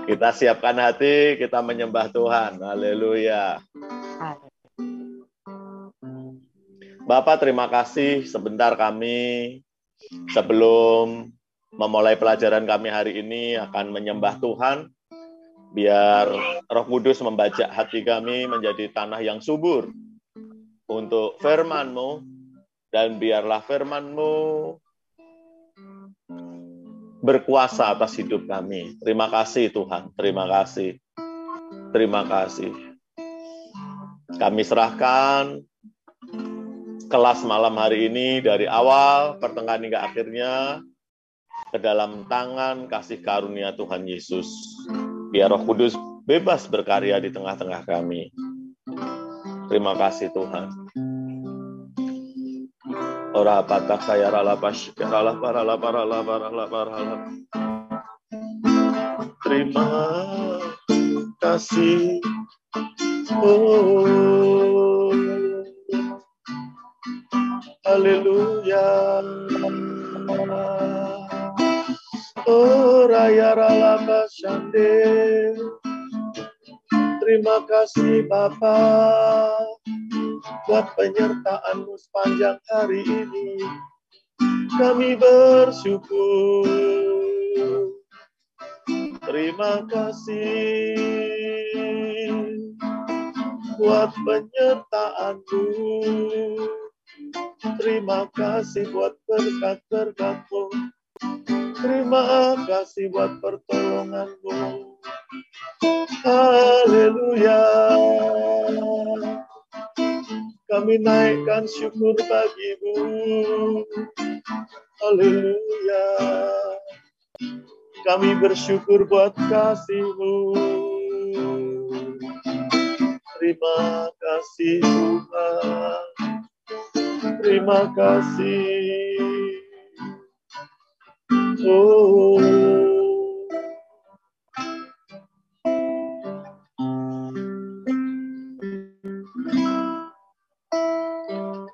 Kita siapkan hati, kita menyembah Tuhan. Haleluya. Bapak, terima kasih sebentar kami sebelum memulai pelajaran kami hari ini akan menyembah Tuhan. Biar Roh Kudus membajak hati kami menjadi tanah yang subur untuk firman-Mu, dan biarlah firman-Mu berkuasa atas hidup kami. Terima kasih Tuhan, terima kasih. Terima kasih. Kami serahkan kelas malam hari ini dari awal, pertengahan hingga akhirnya ke dalam tangan kasih karunia Tuhan Yesus. Biar Roh Kudus bebas berkarya di tengah-tengah kami. Terima kasih Tuhan. Ora patah saya rala pasyaralah parala. Terima kasih. Oh, haleluya. Oh, raya rala pasyande. Terima kasih Bapa buat penyertaan-Mu sepanjang hari ini. Kami bersyukur. Terima kasih buat penyertaan-Mu. Terima kasih buat berkat-berkat-Mu. Terima kasih buat pertolongan-Mu. Haleluya. Kami naikkan syukur bagi-Mu. Haleluya. Kami bersyukur buat kasih-Mu. Terima kasih Tuhan. Terima kasih. Oh.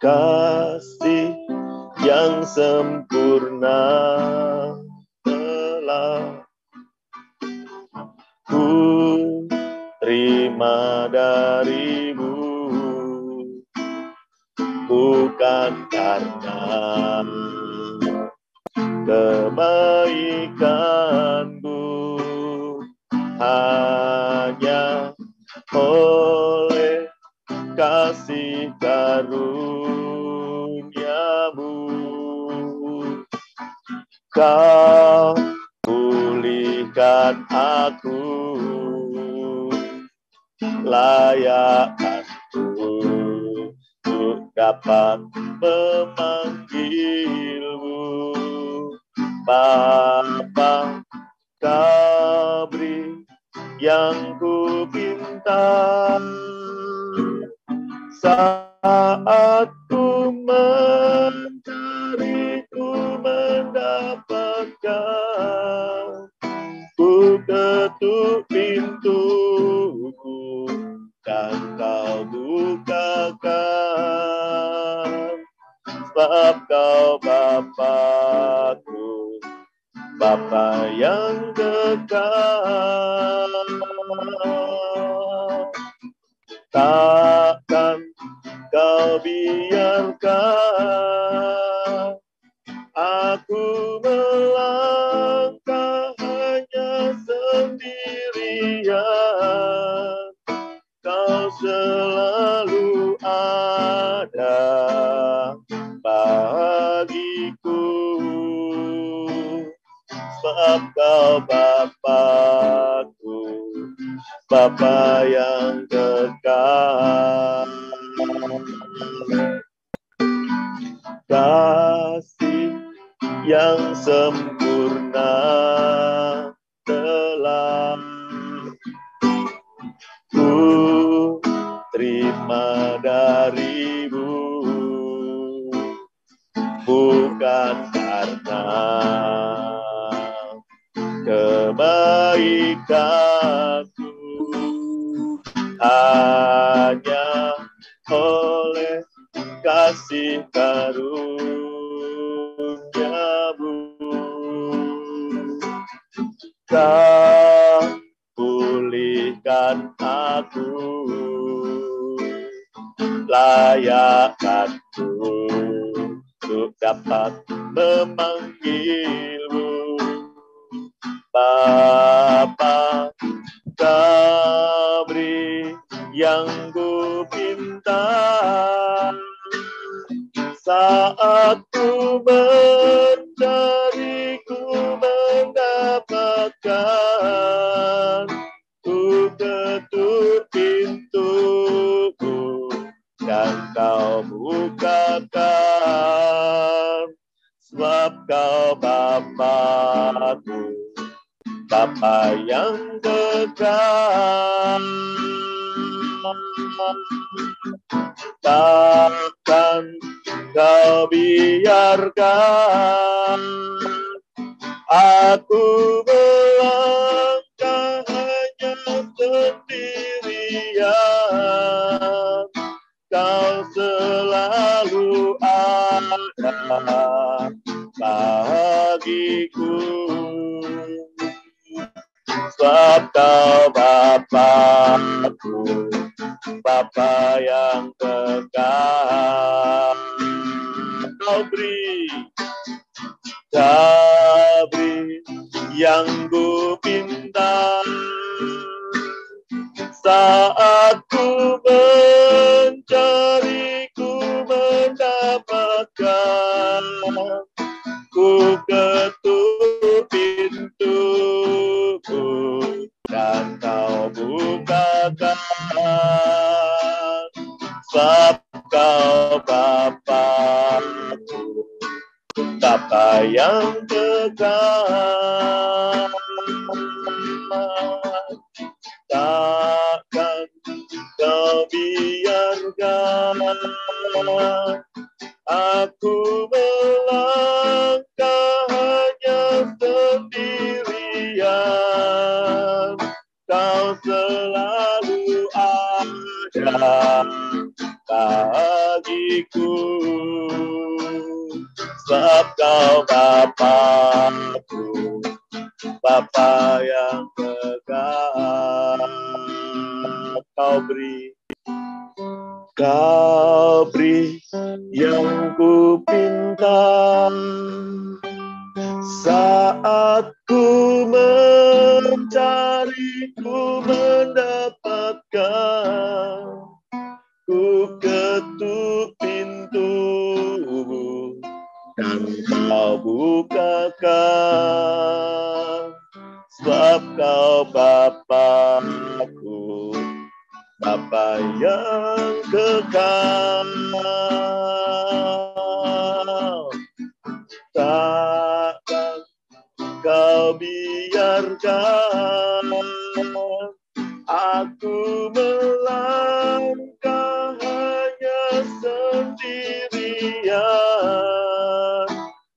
Kasih yang sempurna telah ku terima dari-Mu, bukan karena kebaikan-Mu, hanya oleh kasih karunia-Mu. Kau pulihkan aku, layakkanku untuk dapat memanggil-Mu. Bapa, Kau beri yang ku pinta. Saat ku mencari, ku mendapatkan. Ku ketuk pintuku dan Kau bukakan. Sebab Kau Bapa-Ku, Bapa yang kekal. Takkan Kau biarkan aku melangkah hanya sendirian. Kau selalu ada bagiku. Sebab Kau Bapa-Ku, Bapa yang kekal. Kasih yang sempurna telah ku terima dari-Mu, bukan karena kebaikan-Ku, hanya oleh kasih karunia-Mu. pulihkan aku, layakkanku untuk dapat memanggilmu Bapa. Kau beri yang ku pinta saat ku mencari, ku mendapatkan, ku ketuk pintuku dan kau bukakan, sebab kau Bapa-Ku, Bapa yang kekal. Takkan kau biarkan aku melangkah hanya sendirian. Kau selalu ada bagiku, sebab kau Bapa-Ku, Bapa yang kekal. Kau beri yang ku pinta saat ku mencari, ku mendapatkan, ku ketuk pintuku dan kau bukakan, sebab kau Bapa-Ku, Bapa yang kekal. Takkan kau biarkan aku melangkah hanya sendirian. Kau selalu ada bagiku, sebab kau Bapa-Ku, Bapa yang kekal. Kau beri yang ku pinta saat ku mencari, ku mendapatkan, ku ketuk pintumu dan kau bukakan, sebab kau Bapa-Ku, Bapa yang kekal. Takkan kau biarkan aku melangkah hanya sendirian.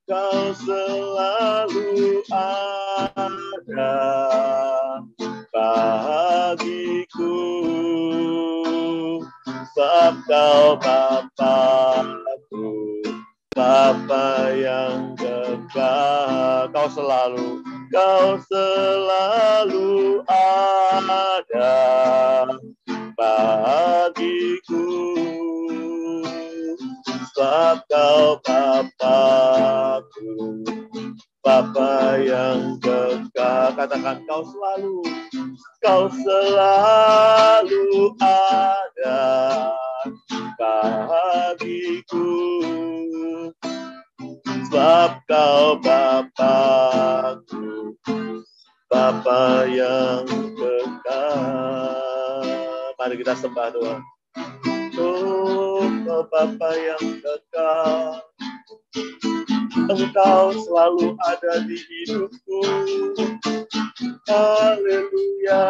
Kau selalu ada bagiku, sebab kau Bapa-Ku, Bapa yang kekal. Kau selalu ada bagiku, sebab kau Bapa-Ku, Bapa yang kekal. Katakan kau selalu ada bagiku, sebab kau Bapa-Ku, Bapa yang kekal. Mari kita sembah Tuhan. Oh, kau Bapa yang kekal, Engkau selalu ada di hidupku. Haleluya.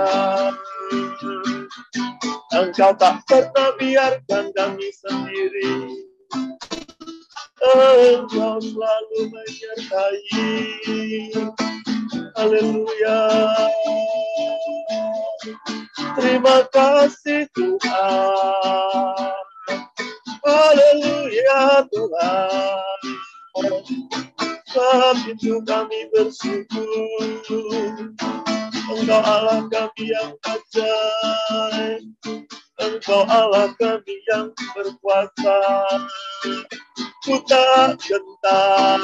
Engkau tak pernah biarkan kami sendiri. Engkau selalu menyertai. Haleluya. Terima kasih Tuhan. Haleluya Tuhan. Sebab itu kami bersyukur. Engkau Allah kami yang ajaib, Engkau Allah kami yang berkuasa. Ku tak gentar,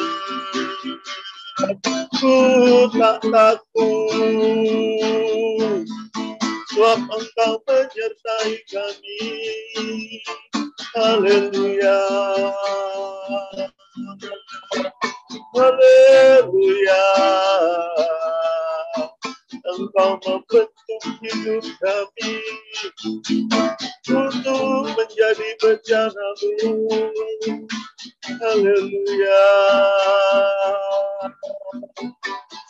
ku tak takut, sebab Engkau menyertai kami. Haleluya, haleluya. Engkau membentuk hidup kami untuk menjadi bejana-Mu. Haleluya.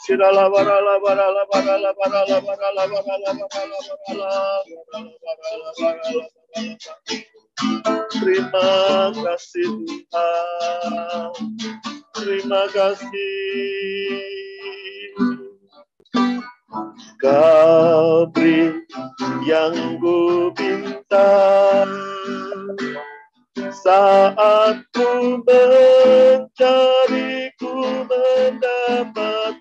Sirala barala barala barala barala barala barala barala barala. Terima kasih Tuhan. Terima kasih. Kau beri yang ku minta saat ku mencari, ku mendapatkan.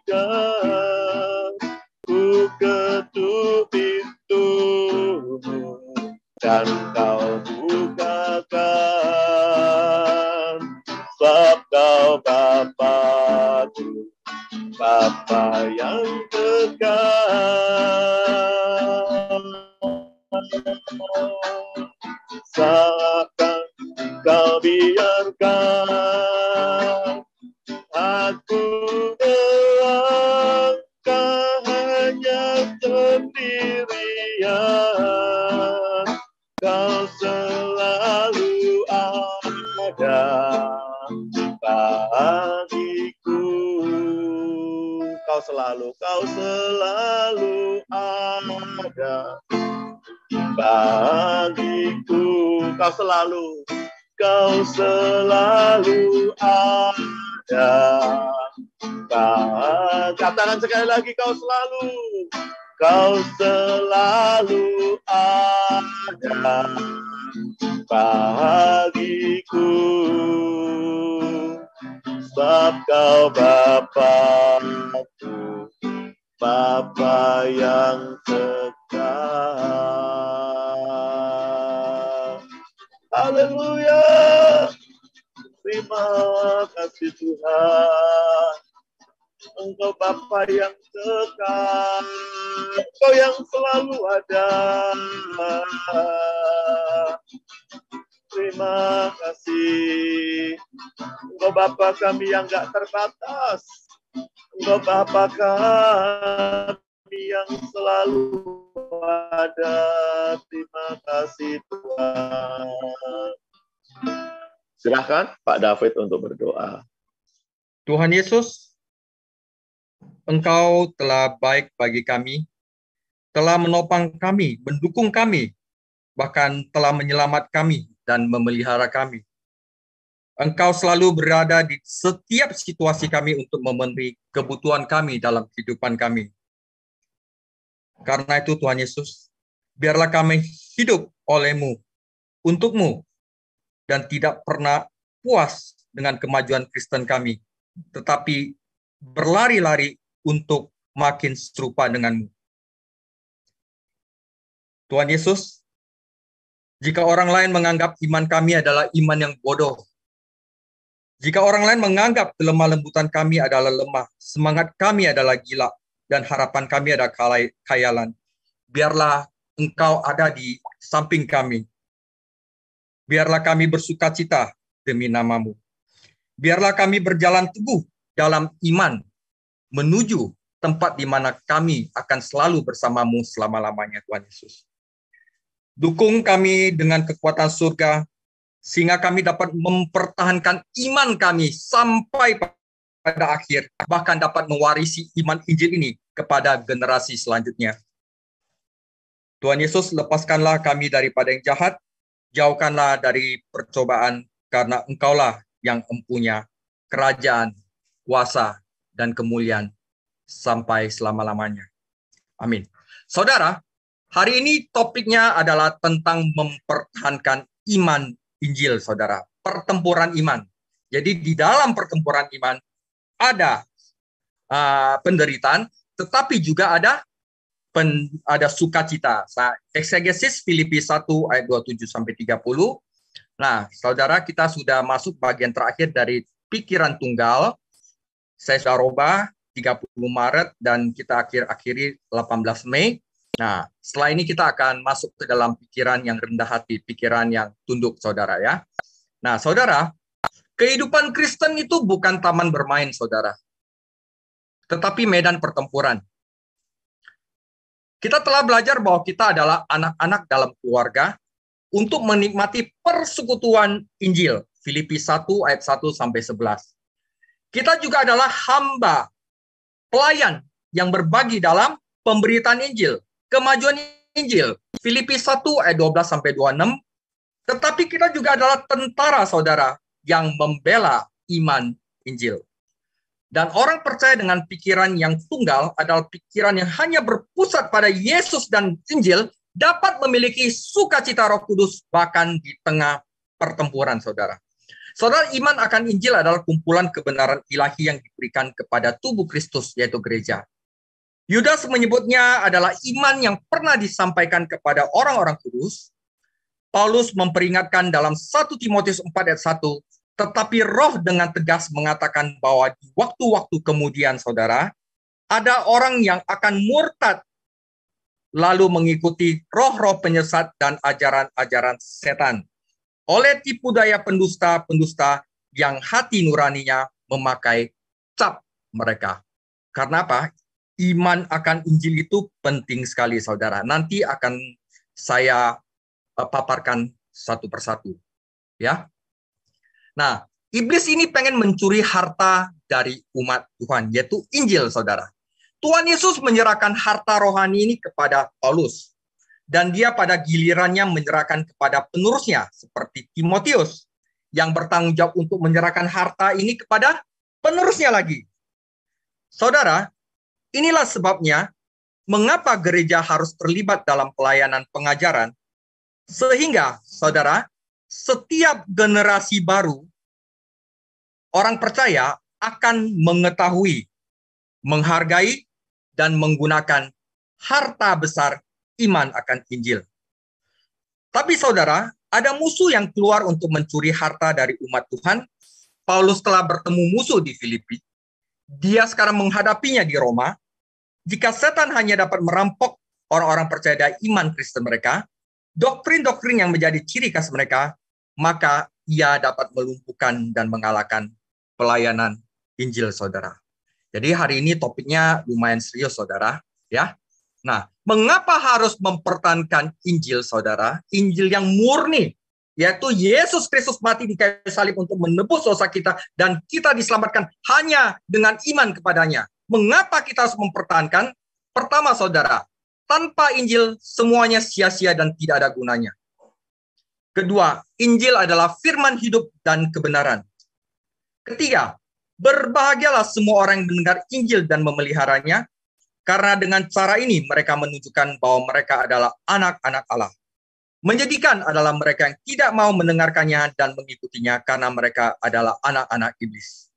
Ku ketuk pintu-Mu dan Kau bukakan, sebab Kau Bapa-Ku, Bapa yang dekat. Seakan Kau biarkan aku melangkah hanya sendirian. Kau selalu ada bagiku. Kau selalu ada bagiku. Kau selalu ada. Katakan sekali lagi, kau selalu ada bagiku. Sebab Kau Bapa-Ku, Bapa yang dekat. Haleluya. Terima kasih Tuhan. Engkau Bapa yang dekat, Engkau yang selalu ada. Terima kasih. Engkau Bapa kami yang gak terbatas. Engkau Bapa kami yang selalu ada. Terima kasih Tuhan. Silakan Pak David untuk berdoa. Tuhan Yesus, Engkau telah baik bagi kami, telah menopang kami, mendukung kami, bahkan telah menyelamat kami dan memelihara kami. Engkau selalu berada di setiap situasi kami untuk memenuhi kebutuhan kami dalam kehidupan kami. Karena itu Tuhan Yesus, biarlah kami hidup oleh-Mu, untuk-Mu, dan tidak pernah puas dengan kemajuan Kristen kami, tetapi berlari-lari untuk makin serupa dengan-Mu. Tuhan Yesus, jika orang lain menganggap iman kami adalah iman yang bodoh, jika orang lain menganggap kelemah lembutan kami adalah lemah, semangat kami adalah gila, dan harapan kami adalah khayalan, biarlah Engkau ada di samping kami. Biarlah kami bersukacita demi nama-Mu. Biarlah kami berjalan teguh dalam iman, menuju tempat di mana kami akan selalu bersama-Mu selama-lamanya, Tuhan Yesus. Dukung kami dengan kekuatan surga, sehingga kami dapat mempertahankan iman kami sampai pada akhir, bahkan dapat mewarisi iman Injil ini kepada generasi selanjutnya. Tuhan Yesus, lepaskanlah kami daripada yang jahat, jauhkanlah dari percobaan, karena Engkaulah yang empunya kerajaan, kuasa, dan kemuliaan sampai selama-lamanya. Amin. Saudara, hari ini topiknya adalah tentang mempertahankan iman Injil, saudara. Pertempuran iman. Jadi di dalam pertempuran iman ada penderitaan, tetapi juga ada ada sukacita. Eksegesis Filipi 1 ayat 27 sampai 30. Nah, saudara, kita sudah masuk bagian terakhir dari pikiran tunggal. Saya sudah rubah 30 Maret dan kita akhiri 18 Mei. Nah, setelah ini kita akan masuk ke dalam pikiran yang rendah hati, pikiran yang tunduk, saudara ya. Nah, saudara, kehidupan Kristen itu bukan taman bermain, saudara, tetapi medan pertempuran. Kita telah belajar bahwa kita adalah anak-anak dalam keluarga untuk menikmati persekutuan Injil. Filipi 1 ayat 1 sampai 11. Kita juga adalah hamba, pelayan yang berbagi dalam pemberitaan Injil, kemajuan Injil. Filipi 1 ayat 12 sampai 26. Tetapi kita juga adalah tentara, saudara, yang membela iman Injil. Dan orang percaya dengan pikiran yang tunggal adalah pikiran yang hanya berpusat pada Yesus dan Injil, dapat memiliki sukacita Roh Kudus bahkan di tengah pertempuran, saudara. Saudara, iman akan Injil adalah kumpulan kebenaran ilahi yang diberikan kepada tubuh Kristus, yaitu gereja. Yudas menyebutnya adalah iman yang pernah disampaikan kepada orang-orang kudus. Paulus memperingatkan dalam 1 Timotius 4 ayat 1, tetapi Roh dengan tegas mengatakan bahwa di waktu-waktu kemudian, saudara, ada orang yang akan murtad lalu mengikuti roh-roh penyesat dan ajaran-ajaran setan oleh tipu daya pendusta-pendusta yang hati nuraninya memakai cap mereka. Karena apa? Iman akan Injil itu penting sekali, saudara. Nanti akan saya paparkan satu persatu, ya. Nah, iblis ini pengen mencuri harta dari umat Tuhan, yaitu Injil, saudara. Tuhan Yesus menyerahkan harta rohani ini kepada Paulus. Dan dia pada gilirannya menyerahkan kepada penerusnya, seperti Timotius, yang bertanggung jawab untuk menyerahkan harta ini kepada penerusnya lagi. Saudara, inilah sebabnya mengapa gereja harus terlibat dalam pelayanan pengajaran, sehingga, saudara, setiap generasi baru, orang percaya akan mengetahui, menghargai, dan menggunakan harta besar iman akan Injil. Tapi saudara, ada musuh yang keluar untuk mencuri harta dari umat Tuhan. Paulus telah bertemu musuh di Filipi. Dia sekarang menghadapinya di Roma. Jika setan hanya dapat merampok orang-orang percaya dari iman Kristen mereka, doktrin-doktrin yang menjadi ciri khas mereka, maka ia dapat melumpuhkan dan mengalahkan pelayanan Injil, saudara. Jadi hari ini topiknya lumayan serius, saudara, ya. Nah, mengapa harus mempertahankan Injil, saudara? Injil yang murni, yaitu Yesus Kristus mati di kayu salib untuk menebus dosa kita, dan kita diselamatkan hanya dengan iman kepadanya. Mengapa kita harus mempertahankan? Pertama, saudara, tanpa Injil semuanya sia-sia dan tidak ada gunanya. Kedua, Injil adalah firman hidup dan kebenaran. Ketiga, berbahagialah semua orang yang mendengar Injil dan memeliharanya, karena dengan cara ini mereka menunjukkan bahwa mereka adalah anak-anak Allah. Menjadikan adalah mereka yang tidak mau mendengarkannya dan mengikutinya karena mereka adalah anak-anak iblis.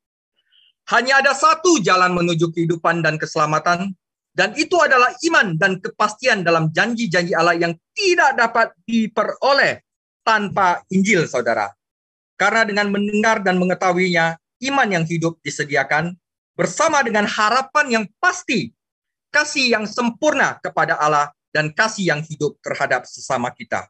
Hanya ada satu jalan menuju kehidupan dan keselamatan, dan itu adalah iman dan kepastian dalam janji-janji Allah yang tidak dapat diperoleh tanpa Injil, saudara. Karena dengan mendengar dan mengetahuinya, iman yang hidup disediakan bersama dengan harapan yang pasti, kasih yang sempurna kepada Allah, dan kasih yang hidup terhadap sesama kita.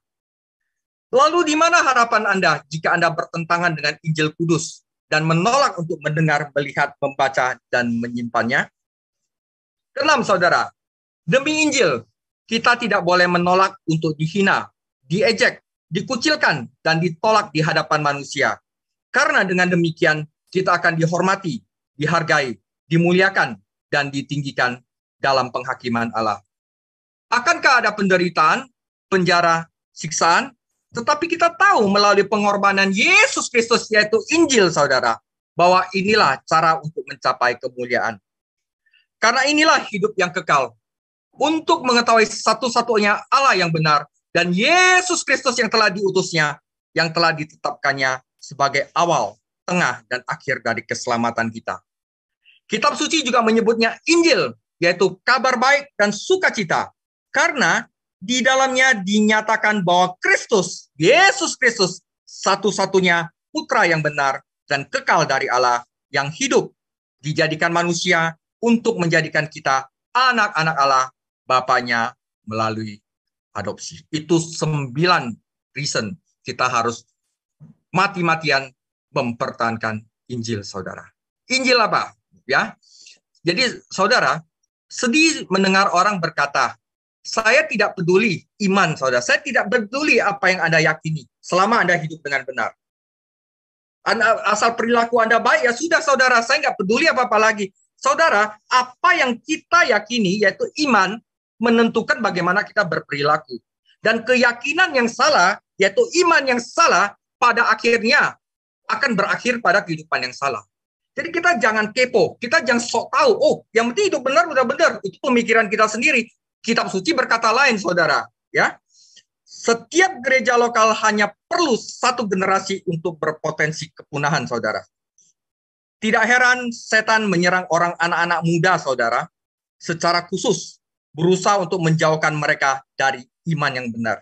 Lalu di mana harapan Anda jika Anda bertentangan dengan Injil Kudus dan menolak untuk mendengar, melihat, membaca, dan menyimpannya? Keenam, saudara, demi Injil, kita tidak boleh menolak untuk dihina, diejek, dikucilkan, dan ditolak di hadapan manusia. Karena dengan demikian, kita akan dihormati, dihargai, dimuliakan, dan ditinggikan dalam penghakiman Allah. Akankah ada penderitaan, penjara, siksaan? Tetapi kita tahu melalui pengorbanan Yesus Kristus, yaitu Injil, saudara, bahwa inilah cara untuk mencapai kemuliaan. Karena inilah hidup yang kekal, untuk mengetahui satu-satunya Allah yang benar, dan Yesus Kristus yang telah diutusnya, yang telah ditetapkannya sebagai awal, tengah, dan akhir dari keselamatan kita. Kitab suci juga menyebutnya Injil, yaitu kabar baik dan sukacita, Karena di dalamnya dinyatakan bahwa Kristus, Yesus Kristus, satu-satunya putra yang benar dan kekal dari Allah yang hidup, dijadikan manusia untuk menjadikan kita anak-anak Allah, Bapaknya melalui adopsi. Itu 9 reason kita harus mati-matian mempertahankan Injil, saudara. Injil apa? Ya. Jadi, saudara, sedih mendengar orang berkata, saya tidak peduli iman, saudara. Saya tidak peduli apa yang Anda yakini selama Anda hidup dengan benar. Asal perilaku Anda baik, ya sudah, saudara. Saya nggak peduli apa-apa lagi. Saudara, apa yang kita yakini, yaitu iman, menentukan bagaimana kita berperilaku. Dan keyakinan yang salah, yaitu iman yang salah, pada akhirnya akan berakhir pada kehidupan yang salah. Jadi kita jangan kepo, kita jangan sok tahu, oh yang penting hidup benar, udah benar. Itu pemikiran kita sendiri. Kitab suci berkata lain, saudara. Ya, setiap gereja lokal hanya perlu satu generasi untuk berpotensi kepunahan, saudara. Tidak heran setan menyerang anak-anak muda, saudara, secara khusus berusaha untuk menjauhkan mereka dari iman yang benar.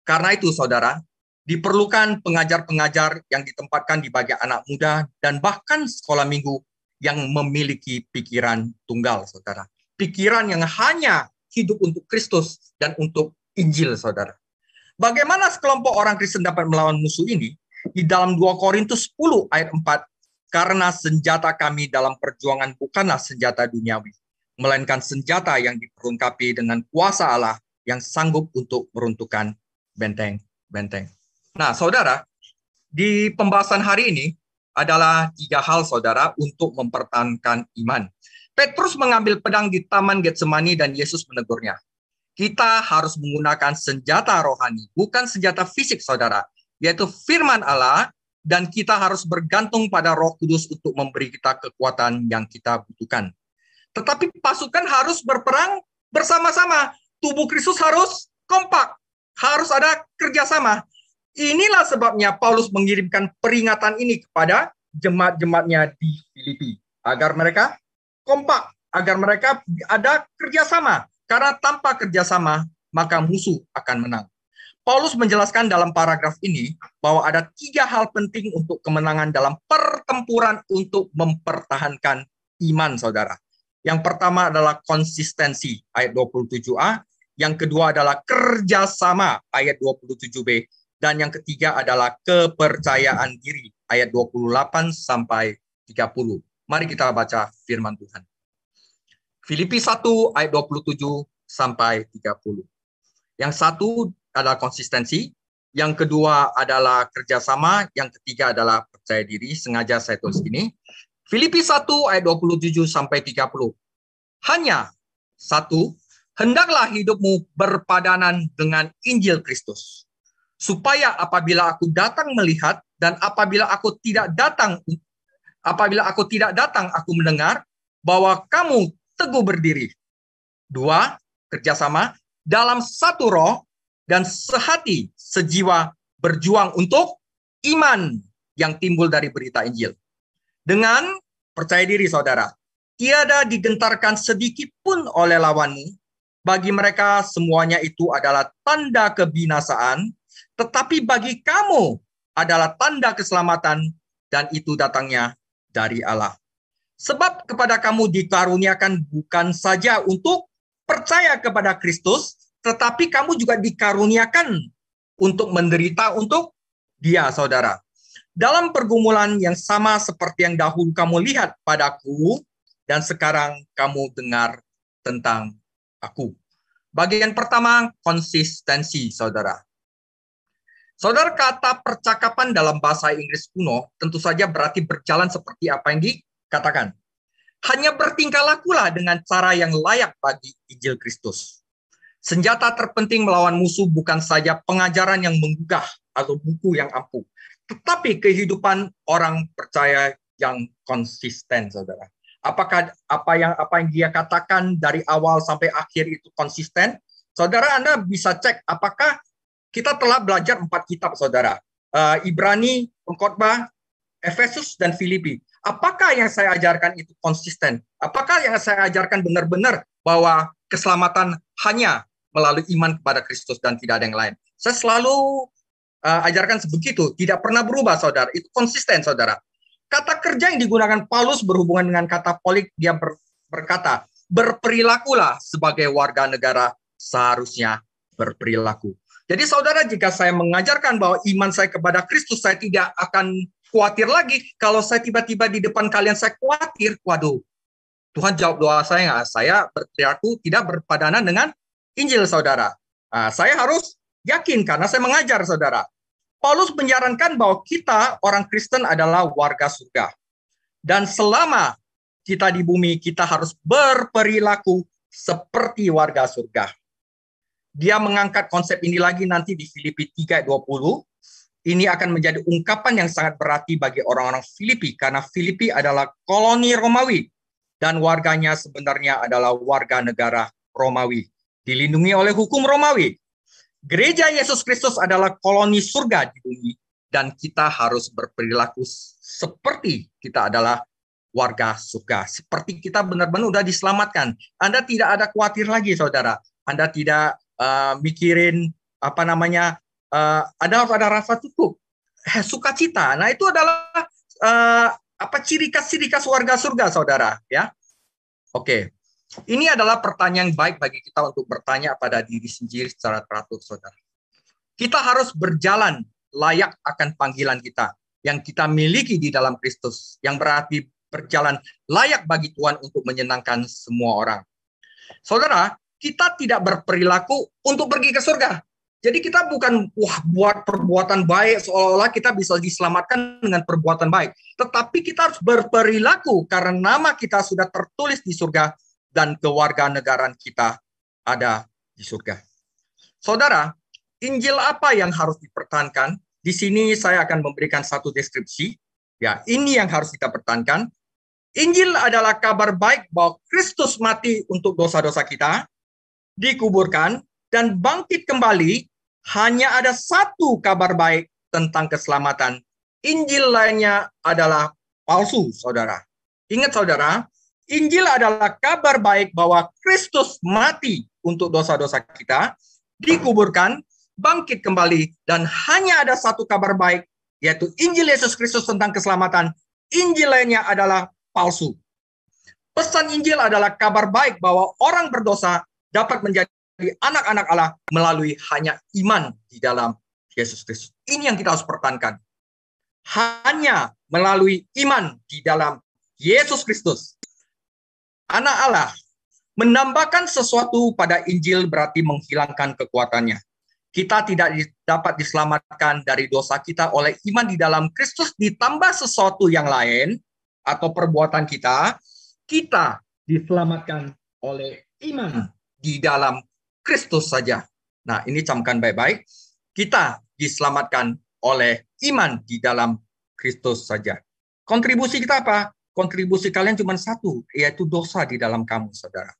Karena itu, saudara, diperlukan pengajar-pengajar yang ditempatkan di bagian anak muda dan bahkan sekolah minggu yang memiliki pikiran tunggal, saudara. Pikiran yang hanya hidup untuk Kristus dan untuk Injil, saudara. Bagaimana sekelompok orang Kristen dapat melawan musuh ini? Di dalam 2 Korintus 10 ayat 4, karena senjata kami dalam perjuangan bukanlah senjata duniawi, melainkan senjata yang diperlengkapi dengan kuasa Allah yang sanggup untuk meruntuhkan benteng-benteng. Nah, saudara, di pembahasan hari ini adalah 3 hal, saudara, untuk mempertahankan iman. Petrus mengambil pedang di Taman Getsemani dan Yesus menegurnya. Kita harus menggunakan senjata rohani, bukan senjata fisik, saudara, yaitu firman Allah, dan kita harus bergantung pada Roh Kudus untuk memberi kita kekuatan yang kita butuhkan. Tetapi pasukan harus berperang bersama-sama. Tubuh Kristus harus kompak, harus ada kerjasama. Inilah sebabnya Paulus mengirimkan peringatan ini kepada jemaat-jemaatnya di Filipi, agar mereka kompak, agar mereka ada kerjasama. Karena tanpa kerjasama, maka musuh akan menang. Paulus menjelaskan dalam paragraf ini bahwa ada 3 hal penting untuk kemenangan dalam pertempuran untuk mempertahankan iman, saudara. Yang pertama adalah konsistensi, ayat 27a. Yang kedua adalah kerjasama, ayat 27b. Dan yang ketiga adalah kepercayaan diri, ayat 28 sampai 30. Mari kita baca firman Tuhan. Filipi 1 ayat 27 sampai 30. Yang satu adalah konsistensi, yang kedua adalah kerjasama, yang ketiga adalah percaya diri. Sengaja saya tulis ini. Filipi 1 ayat 27 sampai 30. Hanya satu, hendaklah hidupmu berpadanan dengan Injil Kristus, supaya apabila aku datang melihat dan apabila aku tidak datang aku mendengar bahwa kamu teguh berdiri. 2, kerjasama dalam satu roh dan sehati sejiwa berjuang untuk iman yang timbul dari berita Injil. Dengan percaya diri, saudara, tiada digentarkan sedikit pun oleh lawanmu. Bagi mereka semuanya itu adalah tanda kebinasaan, tetapi bagi kamu adalah tanda keselamatan, dan itu datangnya dari Allah. Sebab kepada kamu dikaruniakan bukan saja untuk percaya kepada Kristus, tetapi kamu juga dikaruniakan untuk menderita untuk Dia, saudara. Dalam pergumulan yang sama seperti yang dahulu kamu lihat padaku, dan sekarang kamu dengar tentang aku. Bagian pertama, konsistensi, saudara. Saudara, kata percakapan dalam bahasa Inggris kuno tentu saja berarti berjalan seperti apa yang dikatakan. Hanya bertingkah lakulah dengan cara yang layak bagi Injil Kristus. Senjata terpenting melawan musuh bukan saja pengajaran yang menggugah atau buku yang ampuh, tetapi kehidupan orang percaya yang konsisten, saudara. Apakah apa yang dia katakan dari awal sampai akhir itu konsisten? Saudara, Anda bisa cek apakah kita telah belajar 4 kitab, saudara. Ibrani, Pengkhotbah, Efesus, dan Filipi. Apakah yang saya ajarkan itu konsisten? Apakah yang saya ajarkan benar-benar bahwa keselamatan hanya melalui iman kepada Kristus dan tidak ada yang lain. Saya selalu ajarkan sebegitu, tidak pernah berubah, saudara. Itu konsisten, saudara. Kata kerja yang digunakan Paulus berhubungan dengan kata polik, dia berkata, berperilakulah sebagai warga negara seharusnya berperilaku. Jadi saudara, jika saya mengajarkan bahwa iman saya kepada Kristus, saya tidak akan khawatir lagi. Kalau saya tiba-tiba di depan kalian saya khawatir, waduh, Tuhan jawab doa saya nggak? Saya berperilaku tidak berpadanan dengan Injil, saudara. Saya harus yakin karena saya mengajar, saudara. Paulus menyarankan bahwa kita, orang Kristen, adalah warga surga. Dan selama kita di bumi, kita harus berperilaku seperti warga surga. Dia mengangkat konsep ini lagi nanti di Filipi 3:20. Ini akan menjadi ungkapan yang sangat berarti bagi orang-orang Filipi, karena Filipi adalah koloni Romawi, dan warganya sebenarnya adalah warga negara Romawi, dilindungi oleh hukum Romawi. Gereja Yesus Kristus adalah koloni surga di bumi, dan kita harus berperilaku seperti kita adalah warga surga. Seperti kita benar-benar sudah diselamatkan. Anda tidak ada khawatir lagi, saudara. Anda tidak mikirin Anda harus ada rasa cukup, sukacita. Nah, itu adalah ciri khas warga surga, saudara. Ya, oke. Ini adalah pertanyaan baik bagi kita untuk bertanya pada diri sendiri secara teratur, saudara. Kita harus berjalan layak akan panggilan kita yang kita miliki di dalam Kristus, yang berarti berjalan layak bagi Tuhan untuk menyenangkan semua orang. Saudara, kita tidak berperilaku untuk pergi ke surga. Jadi kita bukan buat perbuatan baik seolah-olah kita bisa diselamatkan dengan perbuatan baik. Tetapi kita harus berperilaku karena nama kita sudah tertulis di surga dan kewarganegaraan kita ada di surga. Saudara, Injil apa yang harus dipertahankan? Di sini saya akan memberikan satu deskripsi. Ya, ini yang harus kita pertahankan. Injil adalah kabar baik bahwa Kristus mati untuk dosa-dosa kita, dikuburkan, dan bangkit kembali. Hanya ada satu kabar baik tentang keselamatan. Injil lainnya adalah palsu, saudara. Ingat, saudara, Injil adalah kabar baik bahwa Kristus mati untuk dosa-dosa kita, dikuburkan, bangkit kembali, dan hanya ada satu kabar baik, yaitu Injil Yesus Kristus tentang keselamatan. Injil lainnya adalah palsu. Pesan Injil adalah kabar baik bahwa orang berdosa dapat menjadi anak-anak Allah melalui hanya iman di dalam Yesus Kristus. Ini yang kita harus pertahankan. Hanya melalui iman di dalam Yesus Kristus. Anak Allah menambahkan sesuatu pada Injil berarti menghilangkan kekuatannya. Kita tidak dapat diselamatkan dari dosa kita oleh iman di dalam Kristus ditambah sesuatu yang lain atau perbuatan kita. Kita diselamatkan oleh iman di dalam Kristus saja. Nah, ini camkan baik-baik. Kita diselamatkan oleh iman di dalam Kristus saja. Kontribusi kita apa? Kontribusi kalian cuma satu, yaitu dosa di dalam kamu, saudara.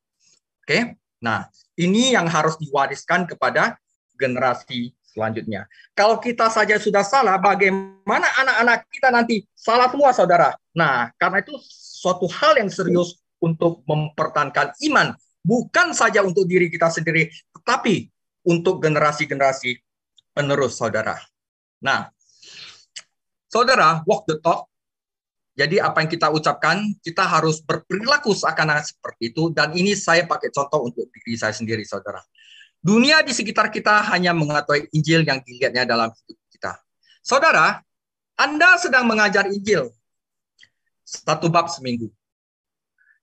Oke? Nah, ini yang harus diwariskan kepada generasi selanjutnya. Kalau kita saja sudah salah, bagaimana anak-anak kita nanti salah semua, saudara? Nah, karena itu suatu hal yang serius untuk mempertahankan iman. Bukan saja untuk diri kita sendiri, tetapi untuk generasi-generasi penerus, saudara. Nah, saudara, walk the talk. Jadi apa yang kita ucapkan, kita harus berperilaku seakan-akan seperti itu. Dan ini saya pakai contoh untuk diri saya sendiri, saudara. Dunia di sekitar kita hanya mengetahui Injil yang dilihatnya dalam hidup kita. Saudara, Anda sedang mengajar Injil. 1 bab seminggu.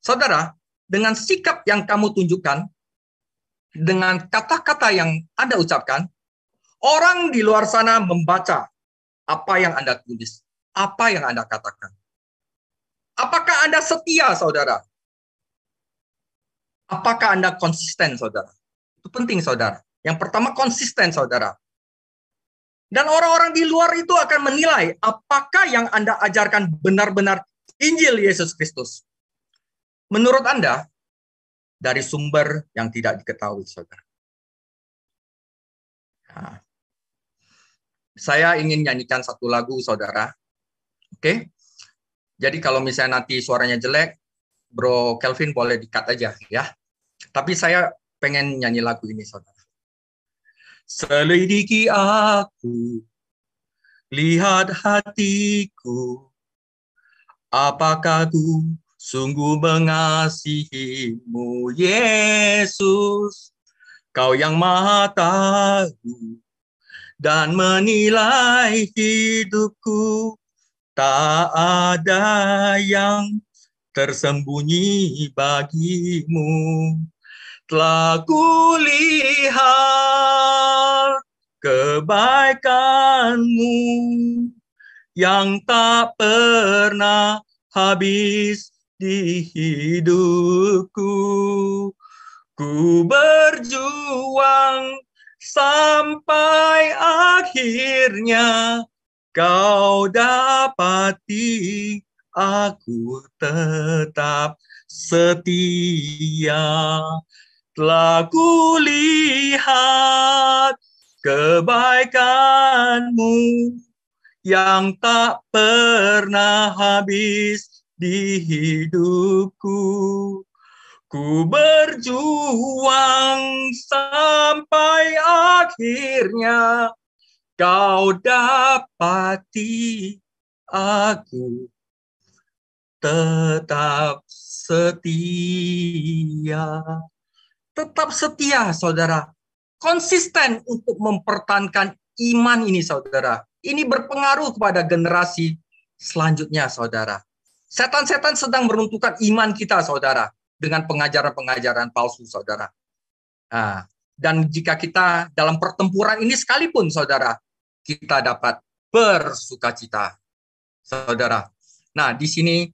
Saudara, dengan sikap yang kamu tunjukkan, dengan kata-kata yang Anda ucapkan, orang di luar sana membaca apa yang Anda tulis, apa yang Anda katakan. Apakah Anda setia, saudara? Apakah Anda konsisten, saudara? Itu penting, saudara. Yang pertama, konsisten, saudara. Dan orang-orang di luar itu akan menilai apakah yang Anda ajarkan benar-benar Injil Yesus Kristus. Menurut Anda, dari sumber yang tidak diketahui, saudara. Nah, saya ingin nyanyikan satu lagu, saudara. Oke? Jadi kalau misalnya nanti suaranya jelek, Bro Kelvin boleh di-cut aja, ya. Tapi saya pengen nyanyi lagu ini, saudara. Selidiki aku, lihat hatiku, apakah ku sungguh mengasihimu, Yesus. Kau yang maha tahu dan menilai hidupku, tak ada yang tersembunyi bagimu. Telah kulihat kebaikanmu yang tak pernah habis di hidupku. Ku berjuang sampai akhirnya kau dapati aku tetap setia. Telah kulihat kebaikanmu yang tak pernah habis di hidupku. Ku berjuang sampai akhirnya kau dapati aku tetap setia. Tetap setia, saudara. Konsisten untuk mempertahankan iman ini, saudara. Ini berpengaruh kepada generasi selanjutnya, saudara. Setan-setan sedang meruntuhkan iman kita, saudara, dengan pengajaran-pengajaran palsu, saudara. Nah, dan jika kita dalam pertempuran ini sekalipun, saudara, kita dapat bersukacita, saudara. Nah, di sini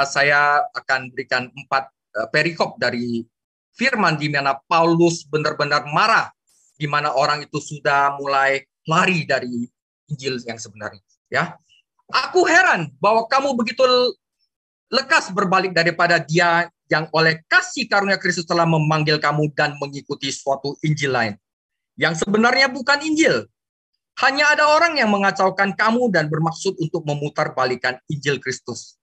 saya akan berikan 4 perikop dari firman di mana Paulus benar-benar marah, di mana orang itu sudah mulai lari dari Injil yang sebenarnya. Ya, aku heran bahwa kamu begitu lekas berbalik daripada Dia yang oleh kasih karunia Kristus telah memanggil kamu dan mengikuti suatu Injil lain, yang sebenarnya bukan Injil. Hanya ada orang yang mengacaukan kamu dan bermaksud untuk memutarbalikkan Injil Kristus.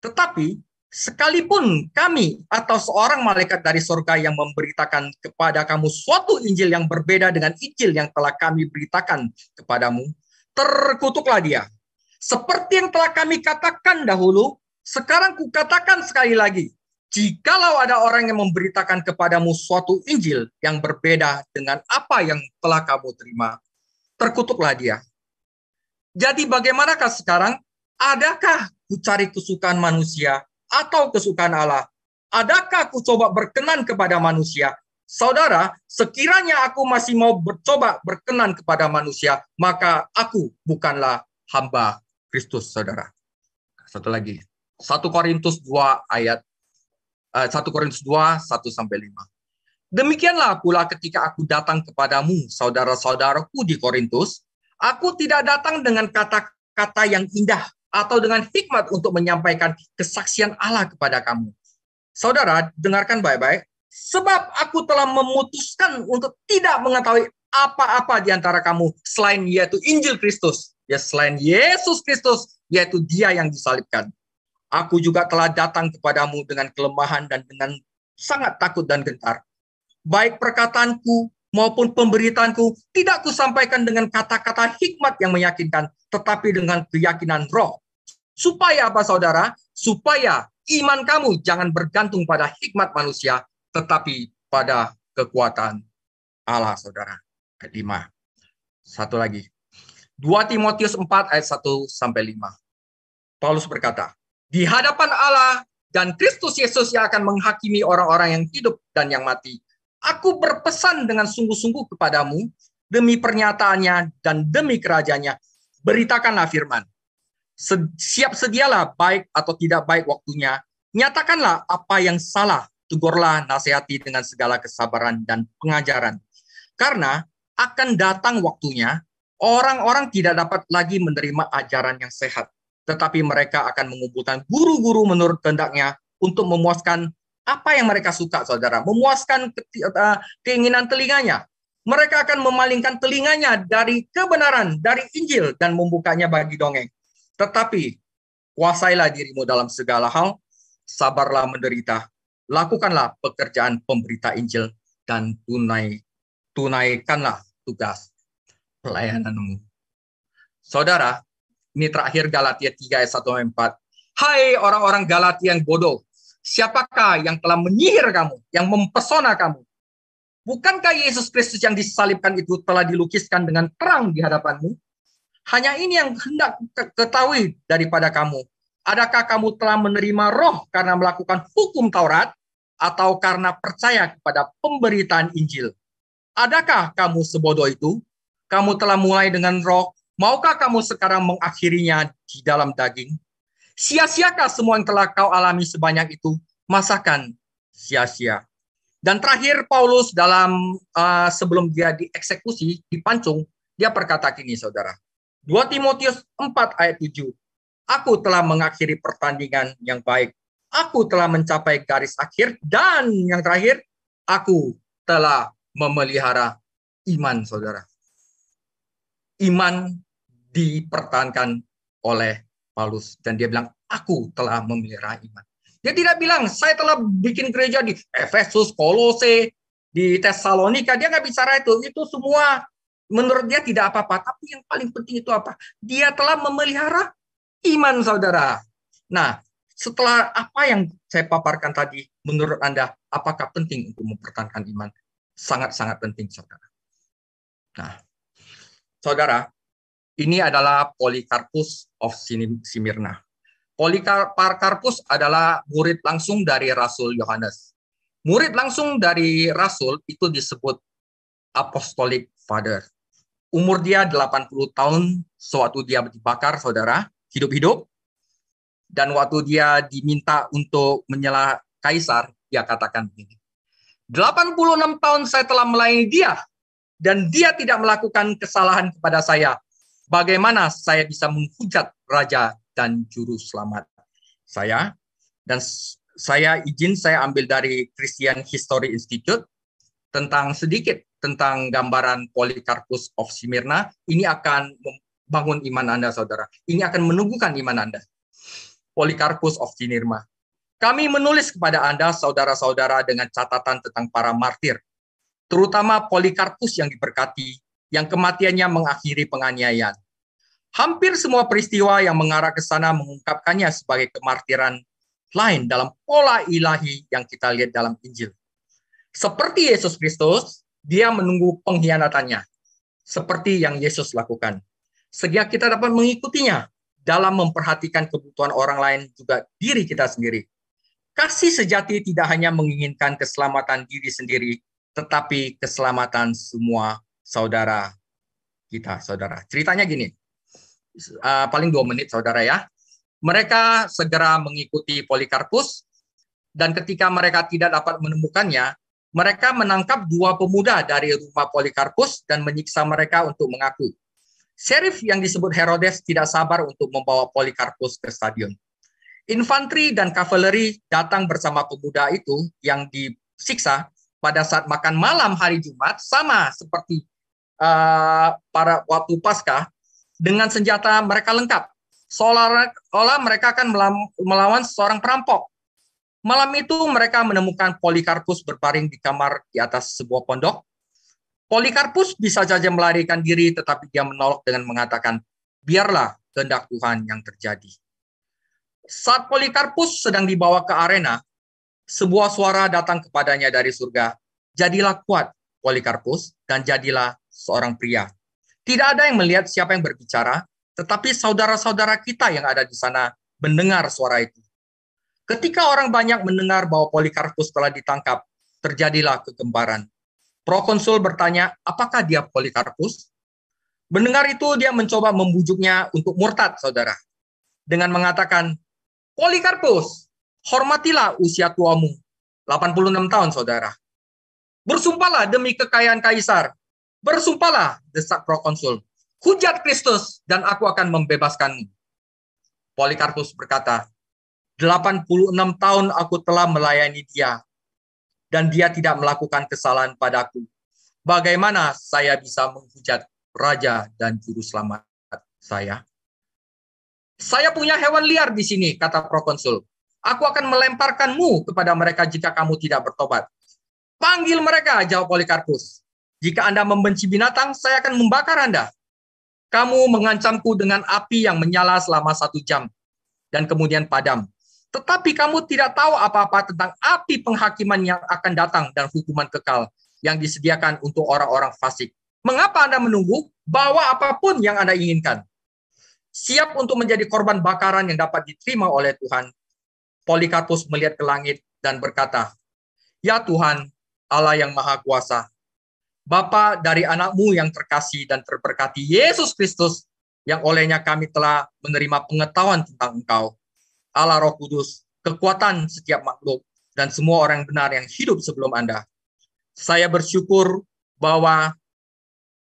Tetapi sekalipun kami atau seorang malaikat dari surga yang memberitakan kepada kamu suatu Injil yang berbeda dengan Injil yang telah kami beritakan kepadamu, terkutuklah dia. Seperti yang telah kami katakan dahulu, sekarang kukatakan sekali lagi, jikalau ada orang yang memberitakan kepadamu suatu Injil yang berbeda dengan apa yang telah kamu terima, terkutuklah dia. Jadi bagaimanakah sekarang? Adakah ku cari kesukaan manusia atau kesukaan Allah? Adakah ku coba berkenan kepada manusia? Saudara, sekiranya aku masih mau coba berkenan kepada manusia, maka aku bukanlah hamba Kristus, saudara. Satu lagi. 1 Korintus 2 ayat 1 Korintus 2 1-5. Demikianlah pula ketika aku datang kepadamu, saudara-saudaraku di Korintus, aku tidak datang dengan kata-kata yang indah atau dengan hikmat untuk menyampaikan kesaksian Allah kepada kamu. Saudara, dengarkan baik-baik. Sebab aku telah memutuskan untuk tidak mengetahui apa-apa di antara kamu selain yaitu Injil Kristus. Ya, selain Yesus Kristus, yaitu Dia yang disalibkan. Aku juga telah datang kepadamu dengan kelemahan dan dengan sangat takut dan gentar. Baik perkataanku maupun pemberitaanku tidak kusampaikan dengan kata-kata hikmat yang meyakinkan, tetapi dengan keyakinan roh. Supaya apa, saudara? Supaya iman kamu jangan bergantung pada hikmat manusia, tetapi pada kekuatan Allah, saudara. Ayat 5. Satu lagi. 2 Timotius 4 ayat 1-5. Paulus berkata, di hadapan Allah dan Kristus Yesus yang akan menghakimi orang-orang yang hidup dan yang mati, aku berpesan dengan sungguh-sungguh kepadamu, demi pernyataannya dan demi kerajaannya, beritakanlah firman. Siap sedialah baik atau tidak baik waktunya, nyatakanlah apa yang salah, tegurlah, nasihati dengan segala kesabaran dan pengajaran. Karena akan datang waktunya, orang-orang tidak dapat lagi menerima ajaran yang sehat, tetapi mereka akan mengumpulkan guru-guru menurut kehendaknya untuk memuaskan apa yang mereka suka, saudara. Memuaskan keinginan telinganya. Mereka akan memalingkan telinganya dari kebenaran, dari Injil, dan membukanya bagi dongeng. Tetapi kuasailah dirimu dalam segala hal, sabarlah menderita, lakukanlah pekerjaan pemberita Injil, dan tunaikanlah tugas pelayananmu. Saudara, ini terakhir Galatia 3 ayat 1-4. Hai orang-orang Galatia yang bodoh, siapakah yang telah menyihir kamu, yang mempesona kamu? Bukankah Yesus Kristus yang disalibkan itu telah dilukiskan dengan terang di hadapanmu? Hanya ini yang hendak ketahui daripada kamu. Adakah kamu telah menerima roh karena melakukan hukum Taurat, atau karena percaya kepada pemberitaan Injil? Adakah kamu sebodoh itu? Kamu telah mulai dengan roh, maukah kamu sekarang mengakhirinya di dalam daging? Sia-siakah semua yang telah kau alami sebanyak itu? Masakan sia-sia. Dan terakhir Paulus dalam sebelum dia dieksekusi, dipancung, dia berkata gini, saudara. 2 Timotius 4 ayat 7. Aku telah mengakhiri pertandingan yang baik. Aku telah mencapai garis akhir. Dan yang terakhir, aku telah memelihara iman, saudara. Iman dipertahankan oleh Paulus. Dan dia bilang, aku telah memelihara iman. Dia tidak bilang, saya telah bikin gereja di Efesus, Kolose, di Tesalonika. Dia nggak bicara itu. Itu semua menurut dia tidak apa-apa. Tapi yang paling penting itu apa? Dia telah memelihara iman, saudara. Nah, setelah apa yang saya paparkan tadi, menurut Anda, apakah penting untuk mempertahankan iman? Sangat-sangat penting, saudara. Nah, saudara, ini adalah Polycarpus of Smyrna. Polycarpus adalah murid langsung dari Rasul Yohanes. Murid langsung dari Rasul itu disebut Apostolic Father. Umur dia 80 tahun sewaktu dia dibakar, saudara, hidup-hidup. Dan waktu dia diminta untuk menyela Kaisar, dia katakan begini, 86 tahun saya telah melayani dia, dan dia tidak melakukan kesalahan kepada saya. Bagaimana saya bisa menghujat Raja dan Juru Selamat saya? Dan saya ambil dari Christian History Institute sedikit tentang gambaran Polycarpus of Smyrna. Ini akan membangun iman Anda, saudara. Ini akan menumbuhkan iman Anda. Polycarpus of Smyrna. Kami menulis kepada Anda, saudara-saudara, dengan catatan tentang para martir, terutama Polycarpus yang diberkati, yang kematiannya mengakhiri penganiayaan. Hampir semua peristiwa yang mengarah ke sana mengungkapkannya sebagai kemartiran lain dalam pola ilahi yang kita lihat dalam Injil. Seperti Yesus Kristus, dia menunggu pengkhianatannya, seperti yang Yesus lakukan. Sehingga kita dapat mengikutinya dalam memperhatikan kebutuhan orang lain, juga diri kita sendiri. Kasih sejati tidak hanya menginginkan keselamatan diri sendiri, tetapi keselamatan semua saudara kita, saudara. Ceritanya gini, paling 2 menit, saudara ya. Mereka segera mengikuti Polycarpus, dan ketika mereka tidak dapat menemukannya, mereka menangkap 2 pemuda dari rumah Polycarpus dan menyiksa mereka untuk mengaku. Sheriff yang disebut Herodes tidak sabar untuk membawa Polycarpus ke stadion. Infanteri dan kavaleri datang bersama pemuda itu yang disiksa pada saat makan malam hari Jumat, sama seperti pada waktu Paskah, dengan senjata mereka lengkap. Seolah-olah mereka akan melawan seorang perampok. Malam itu mereka menemukan Polycarpus berbaring di kamar di atas sebuah pondok. Polycarpus bisa saja melarikan diri, tetapi dia menolak dengan mengatakan, biarlah kehendak Tuhan yang terjadi. Saat Polycarpus sedang dibawa ke arena, sebuah suara datang kepadanya dari surga. Jadilah kuat, Polycarpus, dan jadilah seorang pria. Tidak ada yang melihat siapa yang berbicara, tetapi saudara-saudara kita yang ada di sana mendengar suara itu. Ketika orang banyak mendengar bahwa Polycarpus telah ditangkap, terjadilah kegemparan. Prokonsul bertanya, apakah dia Polycarpus? Mendengar itu, dia mencoba membujuknya untuk murtad, saudara. Dengan mengatakan, Polycarpus, hormatilah usia tuamu, 86 tahun, saudara. Bersumpahlah demi kekayaan Kaisar. Bersumpahlah, desak prokonsul. Hujat Kristus, dan aku akan membebaskanmu. Polycarpus berkata, 86 tahun aku telah melayani dia, dan dia tidak melakukan kesalahan padaku. Bagaimana saya bisa menghujat Raja dan Juru Selamat saya? Saya punya hewan liar di sini, kata prokonsul. Aku akan melemparkanmu kepada mereka jika kamu tidak bertobat. Panggil mereka, jawab Polikarpus. Jika Anda membenci binatang, saya akan membakar Anda. Kamu mengancamku dengan api yang menyala selama 1 jam, dan kemudian padam. Tetapi kamu tidak tahu apa-apa tentang api penghakiman yang akan datang dan hukuman kekal yang disediakan untuk orang-orang fasik. Mengapa Anda menunggu? Bawa apapun yang Anda inginkan. Siap untuk menjadi korban bakaran yang dapat diterima oleh Tuhan. Polikarpus melihat ke langit dan berkata, "Ya Tuhan, Allah yang Maha Kuasa, Bapa dari anakmu yang terkasih dan terberkati, Yesus Kristus, yang olehnya kami telah menerima pengetahuan tentang Engkau, Allah Roh Kudus, kekuatan setiap makhluk, dan semua orang benar yang hidup sebelum Anda. Saya bersyukur bahwa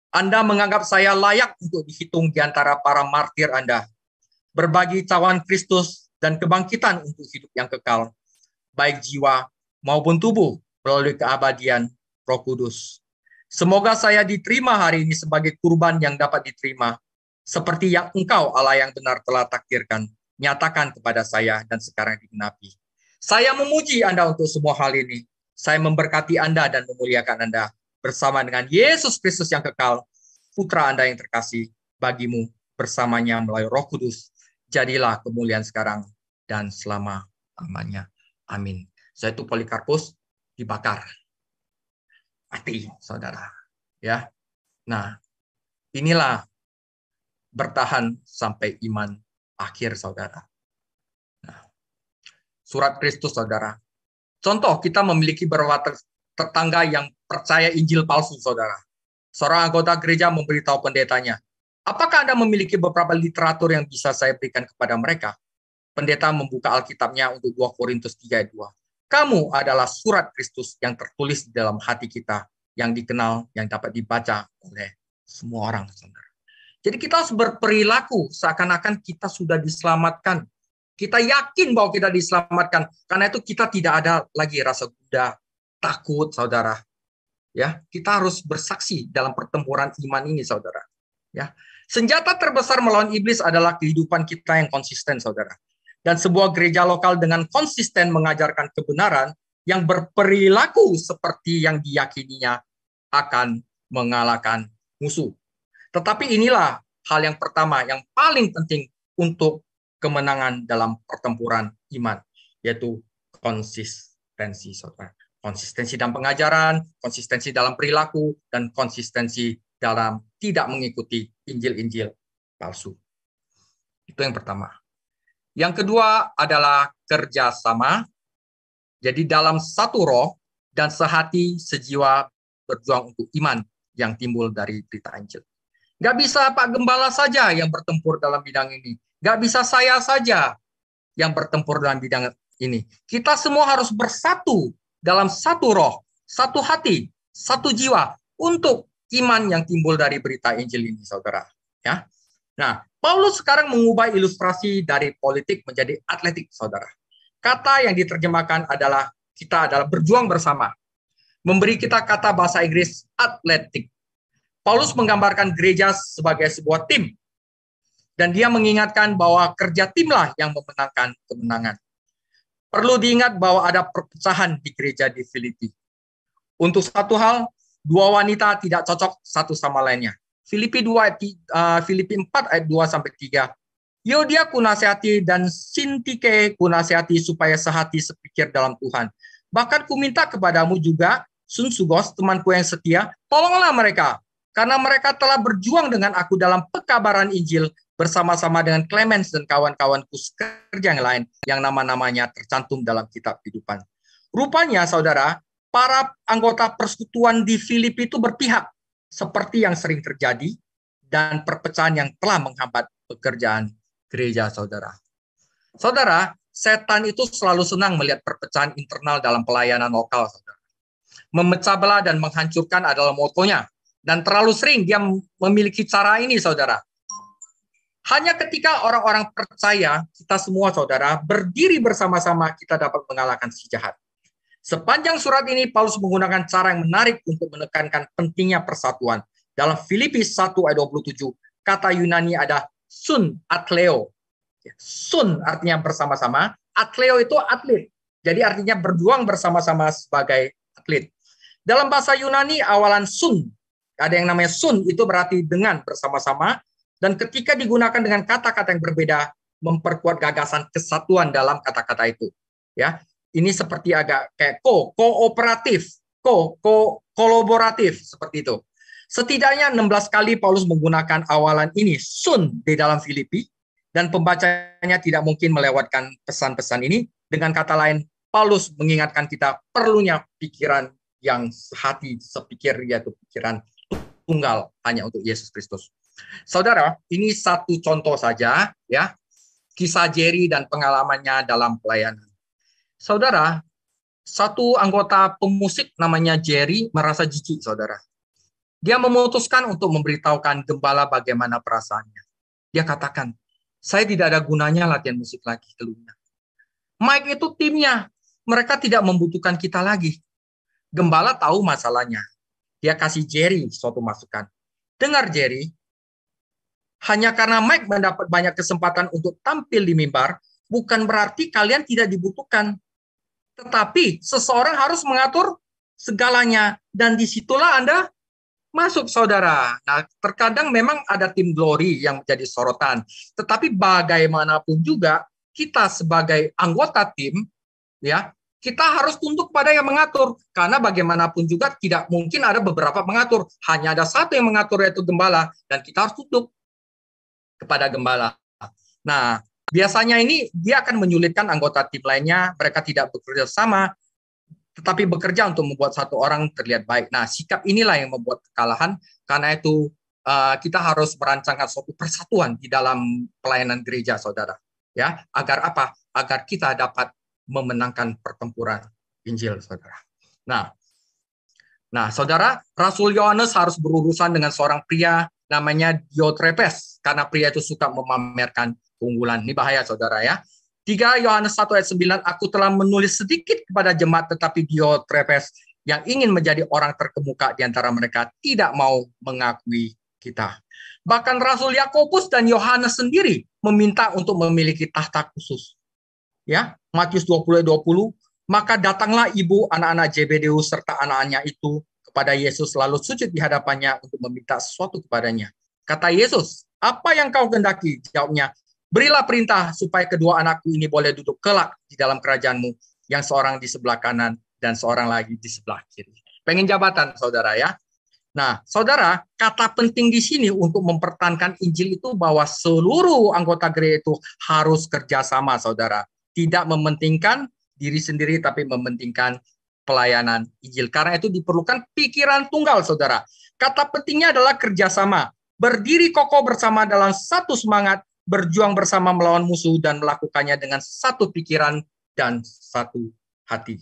Anda menganggap saya layak untuk dihitung di antara para martir Anda, berbagi cawan Kristus dan kebangkitan untuk hidup yang kekal, baik jiwa maupun tubuh, melalui keabadian Roh Kudus. Semoga saya diterima hari ini sebagai kurban yang dapat diterima, seperti yang Engkau, Allah yang benar, telah takdirkan, nyatakan kepada saya dan sekarang digenapi. Saya memuji Anda untuk semua hal ini. Saya memberkati Anda dan memuliakan Anda bersama dengan Yesus Kristus yang kekal, Putra Anda yang terkasih, bagimu bersamanya melalui Roh Kudus. Jadilah kemuliaan sekarang dan selama-lamanya. Amin." Setelah itu Polikarpus dibakar. Mati, saudara. Ya. Nah, inilah bertahan sampai iman akhir, saudara. Nah, surat Kristus, saudara. Contoh, kita memiliki beberapa tetangga yang percaya Injil palsu, saudara. Seorang anggota gereja memberitahu pendetanya, "Apakah Anda memiliki beberapa literatur yang bisa saya berikan kepada mereka?" Pendeta membuka Alkitabnya untuk 2 Korintus 3 ayat 2. "Kamu adalah surat Kristus yang tertulis di dalam hati kita, yang dikenal, yang dapat dibaca oleh semua orang." Saudara. Jadi kita harus berperilaku seakan-akan kita sudah diselamatkan. Kita yakin bahwa kita diselamatkan. Karena itu kita tidak ada lagi rasa gundah, takut, saudara. Ya, kita harus bersaksi dalam pertempuran iman ini, saudara. Ya, senjata terbesar melawan iblis adalah kehidupan kita yang konsisten, saudara. Dan sebuah gereja lokal dengan konsisten mengajarkan kebenaran yang berperilaku seperti yang diyakininya akan mengalahkan musuh. Tetapi inilah hal yang pertama, yang paling penting untuk kemenangan dalam pertempuran iman, yaitu konsistensi, saudara. Konsistensi dalam pengajaran, konsistensi dalam perilaku, dan konsistensi dalam tidak mengikuti Injil-Injil palsu. Itu yang pertama. Yang kedua adalah kerjasama. Jadi dalam satu roh dan sehati sejiwa berjuang untuk iman yang timbul dari berita Injil. Nggak bisa Pak Gembala saja yang bertempur dalam bidang ini. Nggak bisa saya saja yang bertempur dalam bidang ini. Kita semua harus bersatu dalam satu roh, satu hati, satu jiwa untuk iman yang timbul dari berita Injil ini, saudara. Ya. Nah, Paulus sekarang mengubah ilustrasi dari politik menjadi atletik, saudara. Kata yang diterjemahkan adalah kita adalah berjuang bersama. Memberi kita kata bahasa Inggris atletik. Paulus menggambarkan gereja sebagai sebuah tim. Dan dia mengingatkan bahwa kerja timlah yang memenangkan kemenangan. Perlu diingat bahwa ada perpecahan di gereja di Filipi. Untuk satu hal, 2 wanita tidak cocok satu sama lainnya. Filipi 4 ayat 2-3. Yodia kunasihati dan Sintike kunasihati supaya sehati sepikir dalam Tuhan. Bahkan kuminta kepadamu juga, Sunsugos, temanku yang setia, tolonglah mereka. Karena mereka telah berjuang dengan aku dalam pekabaran Injil bersama-sama dengan Clemens dan kawan-kawanku sekerja yang lain yang nama-namanya tercantum dalam kitab kehidupan. Rupanya, saudara, para anggota persekutuan di Filipi itu berpihak seperti yang sering terjadi dan perpecahan yang telah menghambat pekerjaan gereja, saudara. Saudara, setan itu selalu senang melihat perpecahan internal dalam pelayanan lokal, saudara. Memecah belah dan menghancurkan adalah motonya. Dan terlalu sering dia memiliki cara ini, saudara. Hanya ketika orang-orang percaya, kita semua, saudara, berdiri bersama-sama, kita dapat mengalahkan si jahat. Sepanjang surat ini, Paulus menggunakan cara yang menarik untuk menekankan pentingnya persatuan. Dalam Filipi 1 ayat 27, kata Yunani ada sun atleo. Sun artinya bersama-sama, atleo itu atlet. Jadi artinya berjuang bersama-sama sebagai atlet. Dalam bahasa Yunani, awalan sun, ada yang namanya sun, itu berarti dengan, bersama-sama, dan ketika digunakan dengan kata-kata yang berbeda, memperkuat gagasan kesatuan dalam kata-kata itu. Ya, ini seperti agak kayak kooperatif, kolaboratif, seperti itu. Setidaknya 16 kali Paulus menggunakan awalan ini, sun, di dalam Filipi, dan pembacanya tidak mungkin melewatkan pesan-pesan ini. Dengan kata lain, Paulus mengingatkan kita perlunya pikiran yang sehati, sepikir, yaitu pikiran tunggal hanya untuk Yesus Kristus. Saudara, ini satu contoh saja, ya, kisah Jerry dan pengalamannya dalam pelayanan. Saudara, satu anggota pemusik namanya Jerry merasa jijik, saudara. Dia memutuskan untuk memberitahukan gembala bagaimana perasaannya. Dia katakan, saya tidak ada gunanya latihan musik lagi, keluhnya. Mike itu timnya, mereka tidak membutuhkan kita lagi. Gembala tahu masalahnya. Dia kasih Jerry suatu masukan. Dengar Jerry, hanya karena Mike mendapat banyak kesempatan untuk tampil di mimbar, bukan berarti kalian tidak dibutuhkan. Tetapi seseorang harus mengatur segalanya, dan disitulah Anda masuk, saudara. Nah, terkadang memang ada tim glory yang menjadi sorotan. Tetapi bagaimanapun juga, kita sebagai anggota tim, ya, kita harus tunduk pada yang mengatur. Karena bagaimanapun juga tidak mungkin ada beberapa mengatur. Hanya ada satu yang mengatur, yaitu gembala. Dan kita harus tunduk kepada gembala. Nah, biasanya ini dia akan menyulitkan anggota tim lainnya. Mereka tidak bekerja sama, tetapi bekerja untuk membuat satu orang terlihat baik. Nah, sikap inilah yang membuat kekalahan. Karena itu kita harus merancangkan suatu persatuan di dalam pelayanan gereja, saudara. Ya, agar apa? Agar kita dapat memenangkan pertempuran Injil, saudara. Nah, saudara, Rasul Yohanes harus berurusan dengan seorang pria namanya Diotrepes, karena pria itu suka memamerkan keunggulan. Ini bahaya, saudara, ya. 3 Yohanes 1 ayat 9, aku telah menulis sedikit kepada jemaat, tetapi Diotrepes yang ingin menjadi orang terkemuka di antara mereka tidak mau mengakui kita. Bahkan Rasul Yakobus dan Yohanes sendiri meminta untuk memiliki tahta khusus. Ya, Matius 20:20, maka datanglah ibu anak-anak Zebedeus serta anak-anaknya itu kepada Yesus, lalu sujud di hadapannya untuk meminta sesuatu kepadanya. Kata Yesus, apa yang kau kehendaki? Jawabnya, berilah perintah supaya kedua anakku ini boleh duduk kelak di dalam kerajaanmu, yang seorang di sebelah kanan dan seorang lagi di sebelah kiri. Pengen jabatan, saudara, ya. Nah, saudara, kata penting di sini untuk mempertahankan Injil itu bahwa seluruh anggota gereja itu harus kerjasama, saudara. Tidak mementingkan diri sendiri, tapi mementingkan pelayanan Injil. Karena itu diperlukan pikiran tunggal, saudara. Kata pentingnya adalah kerjasama. Berdiri kokoh bersama dalam satu semangat, berjuang bersama melawan musuh, dan melakukannya dengan satu pikiran dan satu hati.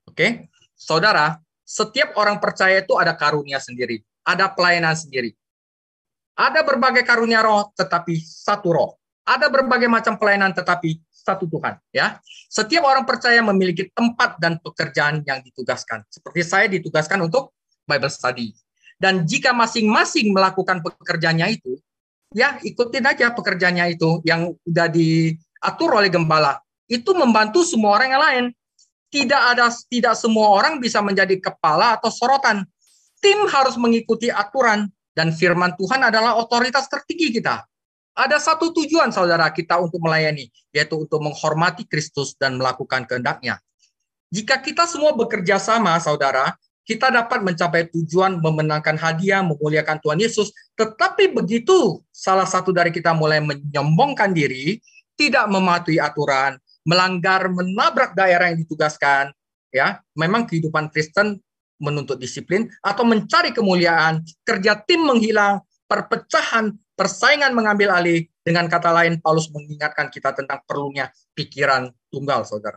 Oke, saudara, setiap orang percaya itu ada karunia sendiri, ada pelayanan sendiri. Ada berbagai karunia roh, tetapi satu roh. Ada berbagai macam pelayanan, tetapi satu Tuhan. Ya, setiap orang percaya memiliki tempat dan pekerjaan yang ditugaskan. Seperti saya ditugaskan untuk Bible study. Dan jika masing-masing melakukan pekerjaannya itu, ya, ikutin aja pekerjaannya itu yang udah diatur oleh gembala. Itu membantu semua orang yang lain. Tidak semua orang bisa menjadi kepala atau sorotan. Tim harus mengikuti aturan, dan firman Tuhan adalah otoritas tertinggi kita. Ada satu tujuan, saudara, kita untuk melayani, yaitu untuk menghormati Kristus dan melakukan kehendak-Nya. Jika kita semua bekerja sama, saudara, kita dapat mencapai tujuan memenangkan hadiah, memuliakan Tuhan Yesus. Tetapi begitu salah satu dari kita mulai menyombongkan diri, tidak mematuhi aturan, melanggar, menabrak daerah yang ditugaskan, ya, memang kehidupan Kristen menuntut disiplin atau mencari kemuliaan, kerja tim menghilang, perpecahan, persaingan mengambil alih. Dengan kata lain, Paulus mengingatkan kita tentang perlunya pikiran tunggal, saudara.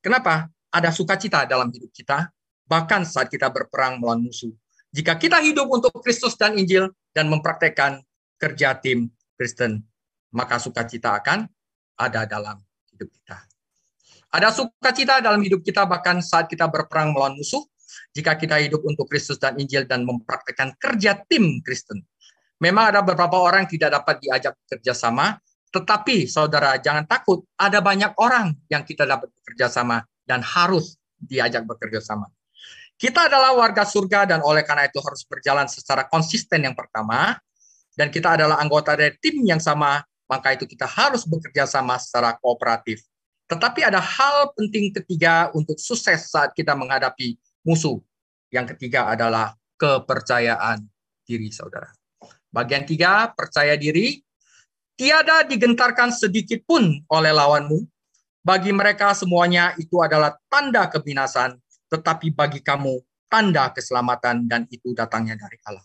Kenapa? Ada sukacita dalam hidup kita, bahkan saat kita berperang melawan musuh. Jika kita hidup untuk Kristus dan Injil dan mempraktekkan kerja tim Kristen, maka sukacita akan ada dalam hidup kita. Ada sukacita dalam hidup kita bahkan saat kita berperang melawan musuh, jika kita hidup untuk Kristus dan Injil dan mempraktekkan kerja tim Kristen. Memang ada beberapa orang yang tidak dapat diajak bekerja sama, tetapi saudara jangan takut, ada banyak orang yang kita dapat bekerja sama dan harus diajak bekerja sama. Kita adalah warga surga dan oleh karena itu harus berjalan secara konsisten yang pertama. Dan kita adalah anggota dari tim yang sama, maka itu kita harus bekerja sama secara kooperatif. Tetapi ada hal penting ketiga untuk sukses saat kita menghadapi musuh. Yang ketiga adalah kepercayaan diri, saudara. Bagian 3, percaya diri. Tiada digentarkan sedikit pun oleh lawanmu. Bagi mereka semuanya itu adalah tanda kebinasan, tetapi bagi kamu tanda keselamatan, dan itu datangnya dari Allah.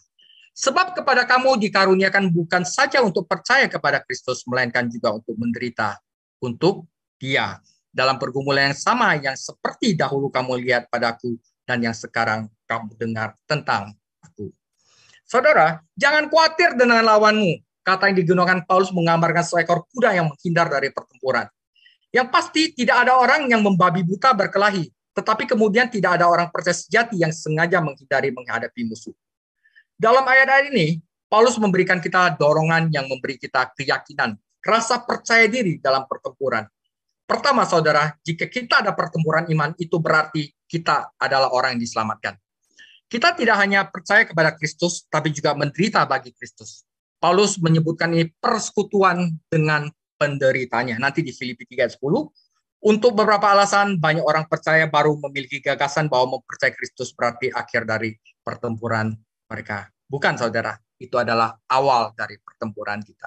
Sebab kepada kamu dikaruniakan bukan saja untuk percaya kepada Kristus, melainkan juga untuk menderita untuk Dia. Dalam pergumulan yang sama yang seperti dahulu kamu lihat padaku dan yang sekarang kamu dengar tentang aku. Saudara, jangan khawatir dengan lawanmu. Kata yang digunakan Paulus menggambarkan seekor kuda yang menghindar dari pertempuran. Yang pasti tidak ada orang yang membabi buta berkelahi, tetapi kemudian tidak ada orang percaya sejati yang sengaja menghindari menghadapi musuh. Dalam ayat-ayat ini, Paulus memberikan kita dorongan yang memberi kita keyakinan, rasa percaya diri dalam pertempuran. Pertama, saudara, jika kita ada pertempuran iman, itu berarti kita adalah orang yang diselamatkan. Kita tidak hanya percaya kepada Kristus, tapi juga menderita bagi Kristus. Paulus menyebutkan ini persekutuan dengan penderitanya. Nanti di Filipi 3:10, untuk beberapa alasan, banyak orang percaya baru memiliki gagasan bahwa mempercayai Kristus berarti akhir dari pertempuran mereka. Bukan, saudara. Itu adalah awal dari pertempuran kita.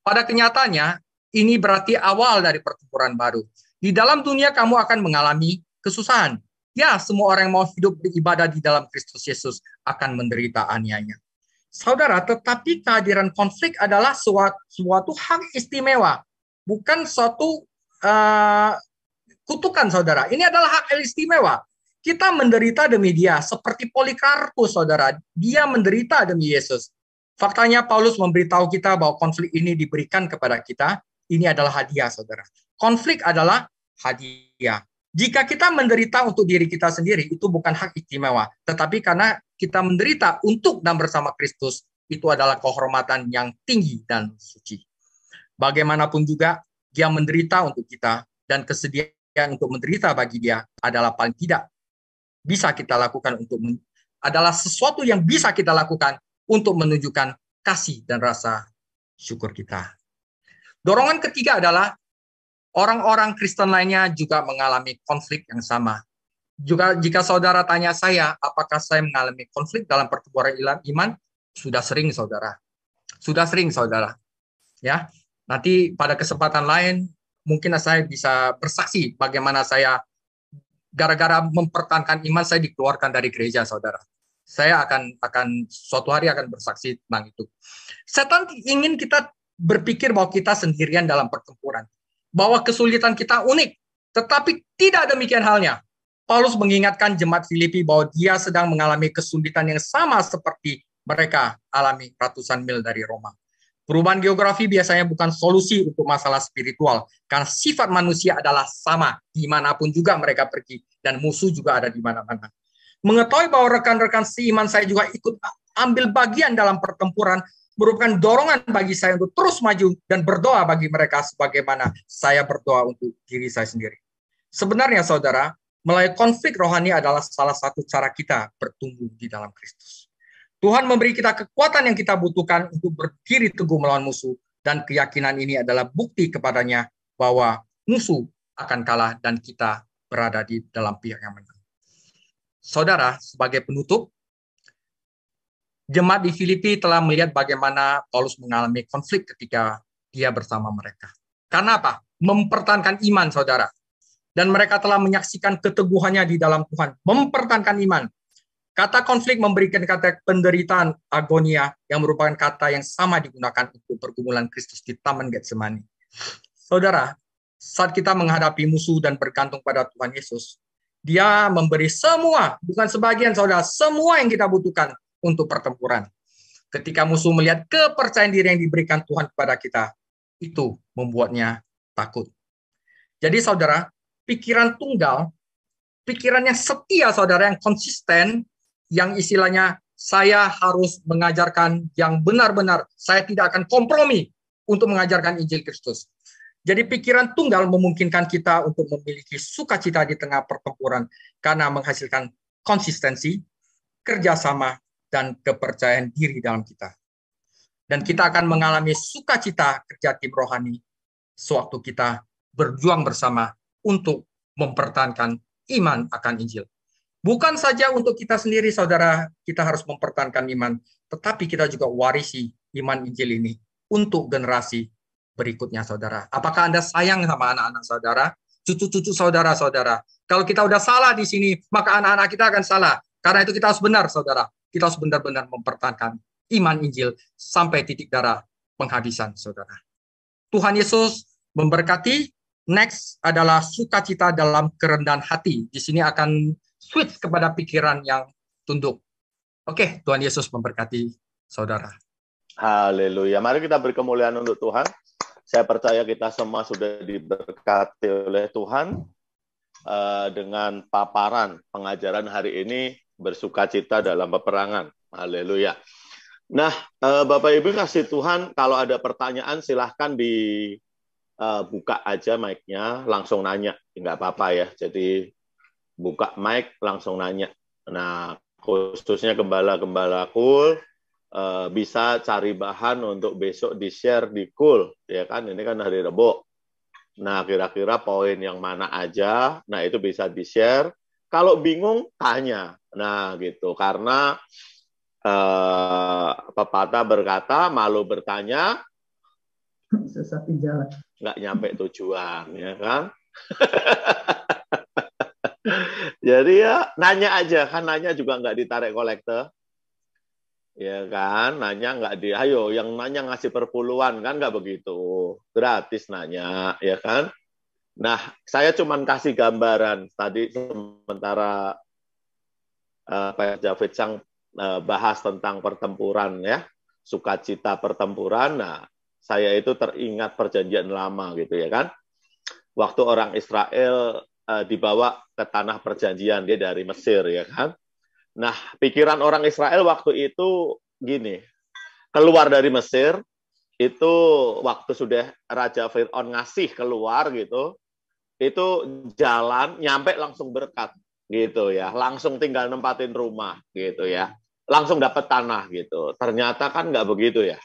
Pada kenyataannya, ini berarti awal dari pertempuran baru. Di dalam dunia kamu akan mengalami kesusahan. Ya, semua orang yang mau hidup beribadah di dalam Kristus Yesus akan menderita aniaya. Saudara, tetapi kehadiran konflik adalah suatu hak istimewa. Bukan suatu kutukan, saudara. Ini adalah hak istimewa. Kita menderita demi Dia, seperti Polikarpus, saudara. Dia menderita demi Yesus. Faktanya Paulus memberitahu kita bahwa konflik ini diberikan kepada kita. Ini adalah hadiah, saudara. Konflik adalah hadiah. Jika kita menderita untuk diri kita sendiri, itu bukan hak istimewa. Tetapi karena kita menderita untuk dan bersama Kristus, itu adalah kehormatan yang tinggi dan suci. Bagaimanapun juga, Dia menderita untuk kita, dan kesediaan untuk menderita bagi Dia adalah paling tidak bisa kita lakukan adalah sesuatu yang bisa kita lakukan untuk menunjukkan kasih dan rasa syukur kita. Dorongan ketiga adalah orang-orang Kristen lainnya juga mengalami konflik yang sama. Juga jika saudara tanya saya, apakah saya mengalami konflik dalam pertempuran iman? Sudah sering, saudara. Sudah sering, saudara. Ya, nanti pada kesempatan lain mungkin saya bisa bersaksi bagaimana saya gara-gara mempertahankan iman saya dikeluarkan dari gereja, saudara. Saya akan suatu hari akan bersaksi tentang itu. Setan ingin kita berpikir bahwa kita sendirian dalam pertempuran, bahwa kesulitan kita unik, tetapi tidak demikian halnya. Paulus mengingatkan jemaat Filipi bahwa dia sedang mengalami kesulitan yang sama seperti mereka alami ratusan mil dari Roma. Perubahan geografi biasanya bukan solusi untuk masalah spiritual, karena sifat manusia adalah sama dimanapun juga mereka pergi, dan musuh juga ada di mana-mana. Mengetahui bahwa rekan-rekan seiman saya juga ikut ambil bagian dalam pertempuran, merupakan dorongan bagi saya untuk terus maju dan berdoa bagi mereka sebagaimana saya berdoa untuk diri saya sendiri. Sebenarnya, saudara, melalui konflik rohani adalah salah satu cara kita bertumbuh di dalam Kristus. Tuhan memberi kita kekuatan yang kita butuhkan untuk berdiri teguh melawan musuh, dan keyakinan ini adalah bukti kepadanya bahwa musuh akan kalah dan kita berada di dalam pihak yang menang. Saudara, sebagai penutup, jemaat di Filipi telah melihat bagaimana Paulus mengalami konflik ketika dia bersama mereka. Karena apa? Mempertahankan iman, saudara. Dan mereka telah menyaksikan keteguhannya di dalam Tuhan. Mempertahankan iman. Kata konflik memberikan kata penderitaan, agonia, yang merupakan kata yang sama digunakan untuk pergumulan Kristus di Taman Getsemani. Saudara, saat kita menghadapi musuh dan bergantung pada Tuhan Yesus, Dia memberi semua, bukan sebagian, saudara, semua yang kita butuhkan untuk pertempuran. Ketika musuh melihat kepercayaan diri yang diberikan Tuhan kepada kita, itu membuatnya takut. Jadi, saudara, pikiran tunggal, pikiran yang setia, saudara, yang konsisten, yang istilahnya saya harus mengajarkan yang benar-benar, saya tidak akan kompromi untuk mengajarkan Injil Kristus. Jadi pikiran tunggal memungkinkan kita untuk memiliki sukacita di tengah pertempuran karena menghasilkan konsistensi, kerjasama, dan kepercayaan diri dalam kita. Dan kita akan mengalami sukacita kerja tim rohani sewaktu kita berjuang bersama untuk mempertahankan iman akan Injil. Bukan saja untuk kita sendiri, saudara, kita harus mempertahankan iman, tetapi kita juga warisi iman Injil ini untuk generasi berikutnya, saudara. Apakah Anda sayang sama anak-anak saudara, cucu-cucu saudara-saudara? Kalau kita udah salah di sini, maka anak-anak kita akan salah. Karena itu kita harus benar, saudara. Kita harus benar-benar mempertahankan iman Injil sampai titik darah penghabisan, saudara. Tuhan Yesus memberkati. Next adalah sukacita dalam kerendahan hati. Di sini akan switch kepada pikiran yang tunduk. Oke, Tuhan Yesus memberkati saudara. Haleluya. Mari kita beri kemuliaan untuk Tuhan. Saya percaya kita semua sudah diberkati oleh Tuhan dengan paparan pengajaran hari ini, bersukacita dalam peperangan. Haleluya. Nah, Bapak Ibu kasih Tuhan, kalau ada pertanyaan silahkan buka aja mic-nya, langsung nanya. Nggak apa-apa ya, jadi buka mic, langsung nanya. Nah, khususnya gembala-gembala Cool, bisa cari bahan untuk besok di-share di Cool. Ya kan, ini kan hari Rebo. Nah, kira-kira poin yang mana aja, nah itu bisa di-share. Kalau bingung, tanya. Nah, gitu. Karena pepatah berkata, malu bertanya, sesat di jalan. Nggak nyampe tujuan, ya kan? Jadi ya nanya aja, kan nanya juga nggak ditarik kolektor, ya kan? Nanya nggak ayo yang nanya ngasih perpuluhan, kan nggak begitu, gratis nanya, ya kan? Nah, saya cuman kasih gambaran tadi sementara Pak Javid Sang bahas tentang pertempuran, ya, sukacita pertempuran. Nah, saya itu teringat perjanjian lama gitu ya kan. Waktu orang Israel dibawa ke tanah perjanjian, dia dari Mesir ya kan. Nah, pikiran orang Israel waktu itu gini, keluar dari Mesir, itu waktu sudah Raja Fir'aun ngasih keluar gitu, itu jalan, nyampe langsung berkat gitu ya, langsung tinggal nempatin rumah gitu ya, langsung dapat tanah gitu. Ternyata kan nggak begitu ya.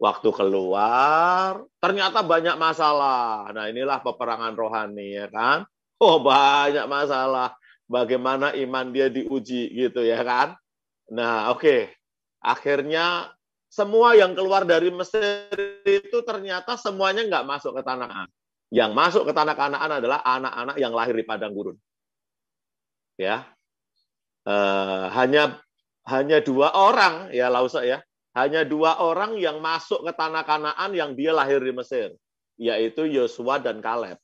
Waktu keluar, ternyata banyak masalah. Nah, inilah peperangan rohani, ya kan? Oh, banyak masalah. Bagaimana iman dia diuji, gitu, ya kan? Nah, oke. Akhirnya, semua yang keluar dari Mesir itu ternyata semuanya nggak masuk ke tanah Kanaan. Yang masuk ke tanah Kanaan adalah anak-anak yang lahir di padang gurun. Ya, hanya 2 orang, ya, Lausa, ya. Hanya 2 orang yang masuk ke tanah Kanaan yang dia lahir di Mesir, yaitu Yosua dan Kaleb.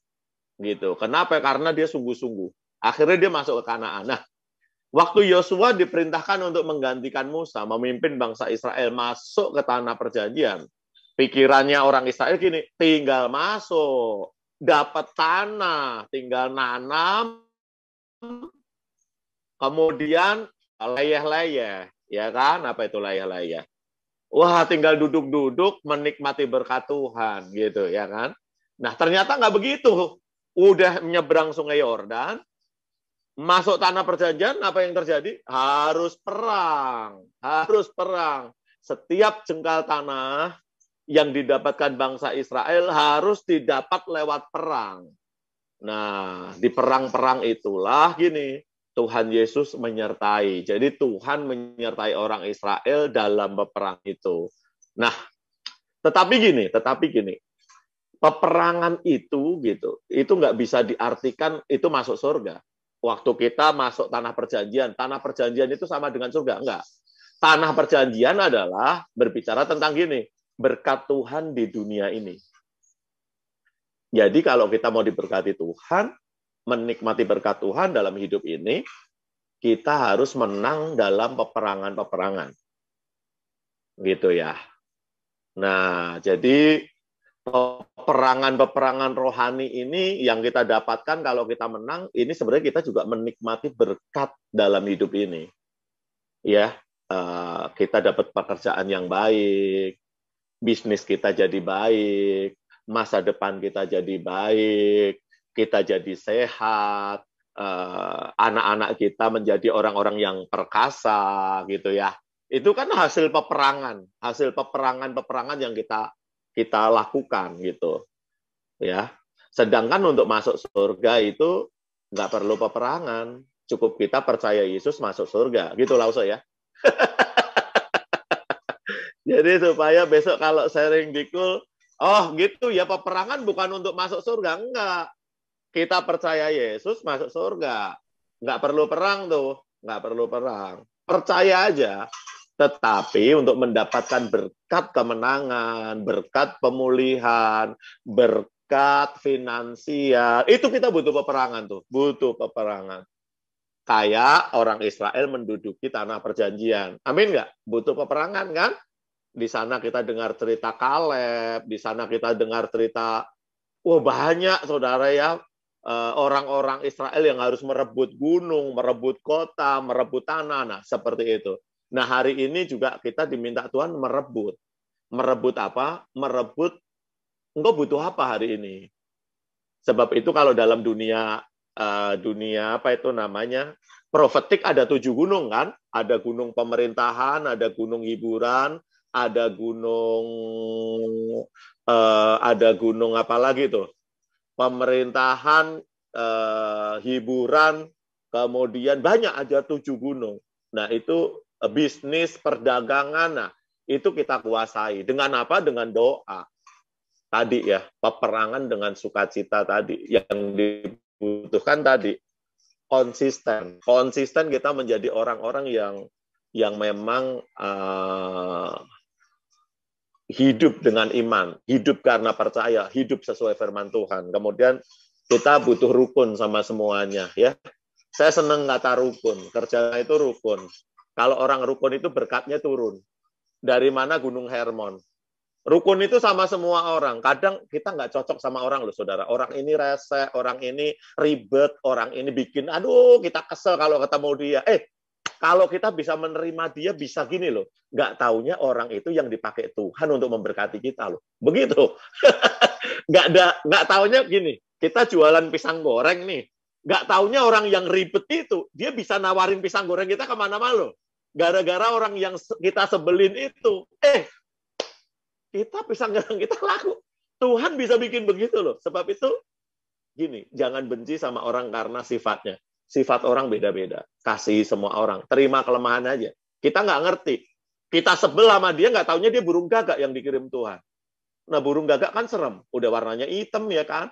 Gitu. Kenapa? Karena dia sungguh-sungguh. Akhirnya dia masuk ke Kanaan. Nah, waktu Yosua diperintahkan untuk menggantikan Musa, memimpin bangsa Israel masuk ke tanah perjanjian, pikirannya orang Israel gini, tinggal masuk, dapat tanah, tinggal nanam, kemudian leyeh-leyeh, ya kan? Apa itu leyeh-leyeh? Wah, tinggal duduk-duduk menikmati berkat Tuhan, gitu ya kan? Nah, ternyata nggak begitu. Udah menyeberang Sungai Yordan, masuk tanah perjanjian, apa yang terjadi? Harus perang, harus perang. Setiap jengkal tanah yang didapatkan bangsa Israel harus didapat lewat perang. Nah, di perang-perang itulah gini, Tuhan Yesus menyertai. Jadi Tuhan menyertai orang Israel dalam peperang itu. Nah, tetapi gini, peperangan itu gitu, itu nggak bisa diartikan itu masuk surga. Waktu kita masuk tanah perjanjian itu sama dengan surga, enggak. Tanah perjanjian adalah berbicara tentang gini, berkat Tuhan di dunia ini. Jadi kalau kita mau diberkati Tuhan, menikmati berkat Tuhan dalam hidup ini, kita harus menang dalam peperangan-peperangan. Gitu ya. Nah, jadi peperangan-peperangan rohani ini yang kita dapatkan kalau kita menang, ini sebenarnya kita juga menikmati berkat dalam hidup ini. Ya, kita dapat pekerjaan yang baik, bisnis kita jadi baik, masa depan kita jadi baik, kita jadi sehat, anak-anak kita menjadi orang-orang yang perkasa gitu ya. Itu kan hasil peperangan yang kita lakukan gitu ya. Sedangkan untuk masuk surga itu nggak perlu peperangan, cukup kita percaya Yesus masuk surga gitu lah ya. Jadi supaya besok kalau sharing di Kul, oh gitu ya, peperangan bukan untuk masuk surga, enggak. Kita percaya Yesus masuk surga. Nggak perlu perang tuh, nggak perlu perang. Percaya aja. Tetapi untuk mendapatkan berkat kemenangan, berkat pemulihan, berkat finansial, itu kita butuh peperangan tuh, butuh peperangan. Kayak orang Israel menduduki tanah perjanjian. Amin nggak? Butuh peperangan kan? Di sana kita dengar cerita Kaleb, di sana kita dengar cerita, wah banyak saudara ya, orang-orang Israel yang harus merebut gunung, merebut kota, merebut tanah, nah seperti itu. Nah hari ini juga kita diminta Tuhan merebut. Merebut apa? Merebut, engkau butuh apa hari ini? Sebab itu kalau dalam dunia apa itu namanya, profetik ada 7 gunung kan? Ada gunung pemerintahan, ada gunung hiburan, ada gunung apa lagi tuh? Pemerintahan, hiburan, kemudian banyak aja 7 gunung. Nah itu bisnis, perdagangan, nah itu kita kuasai. Dengan apa? Dengan doa. Tadi ya, peperangan dengan sukacita tadi. Yang dibutuhkan tadi, konsisten. Konsisten kita menjadi orang-orang yang memang hidup dengan iman, hidup karena percaya, hidup sesuai firman Tuhan. Kemudian kita butuh rukun sama semuanya ya. Saya senang kata rukun, kerja itu rukun. Kalau orang rukun itu berkatnya turun. Dari mana? Gunung Hermon. Rukun itu sama semua orang. Kadang kita nggak cocok sama orang loh saudara. Orang ini rese, orang ini ribet, orang ini bikin, aduh kita kesel kalau ketemu dia. Kalau kita bisa menerima dia, bisa gini loh. Nggak taunya orang itu yang dipakai Tuhan untuk memberkati kita loh. Begitu. Nggak taunya gini. Kita jualan pisang goreng nih. Nggak taunya orang yang ribet itu, dia bisa nawarin pisang goreng kita kemana-mana loh. Gara-gara orang yang kita sebelin itu. Kita pisang goreng kita laku. Tuhan bisa bikin begitu loh. Sebab itu, gini, jangan benci sama orang karena sifatnya. Sifat orang beda-beda. Kasih semua orang. Terima kelemahan aja. Kita nggak ngerti. Kita sebel sama dia, nggak taunya dia burung gagak yang dikirim Tuhan. Nah, burung gagak kan serem. Udah warnanya hitam ya kan.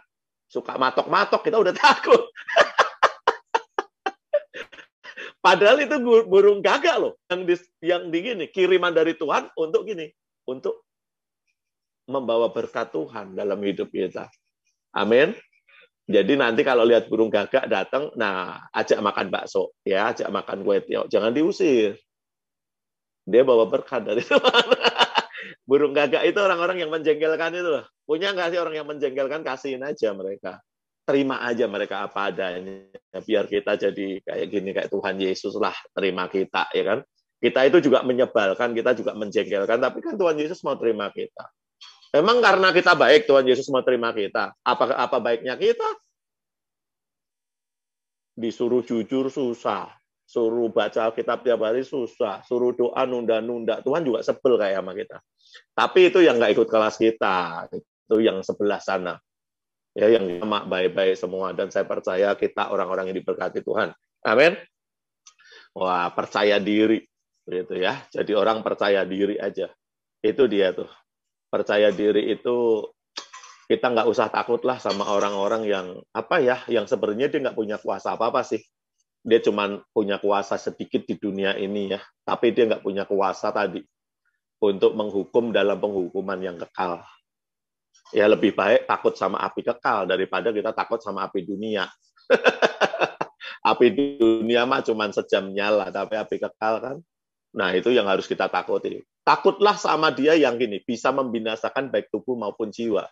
Suka matok-matok, kita udah takut. Padahal itu burung gagak loh. Yang gini, kiriman dari Tuhan untuk gini. Untuk membawa berkat Tuhan dalam hidup kita. Amin. Jadi nanti kalau lihat burung gagak datang, nah ajak makan bakso, ya, ajak makan kue tiaw, jangan diusir. Dia bawa berkat dari Tuhan. Burung gagak itu orang-orang yang menjengkelkan itu loh. Punya nggak sih orang yang menjengkelkan? Kasihin aja mereka. Terima aja mereka apa adanya. Biar kita jadi kayak gini, kayak Tuhan Yesus lah, terima kita, ya kan? Kita itu juga menyebalkan, kita juga menjengkelkan, tapi kan Tuhan Yesus mau terima kita. Memang karena kita baik, Tuhan Yesus mau terima kita. Apa baiknya kita? Disuruh jujur susah. Suruh baca Alkitab tiap hari susah. Suruh doa nunda-nunda. Tuhan juga sebel kayak sama kita. Tapi itu yang nggak ikut kelas kita. Itu yang sebelah sana. Ya, yang sama baik-baik semua. Dan saya percaya kita orang-orang yang diberkati Tuhan. Amin. Wah, percaya diri. Gitu ya. Jadi orang percaya diri aja. Itu dia tuh. Percaya diri itu kita nggak usah takut lah sama orang-orang yang apa ya, yang sebenarnya dia nggak punya kuasa apa-apa sih. Dia cuma punya kuasa sedikit di dunia ini ya, tapi dia nggak punya kuasa tadi untuk menghukum dalam penghukuman yang kekal. Ya lebih baik takut sama api kekal daripada kita takut sama api dunia. Api dunia mah cuma sejam nyala, tapi api kekal kan. Nah itu yang harus kita takuti. Takutlah sama dia yang gini, bisa membinasakan baik tubuh maupun jiwa.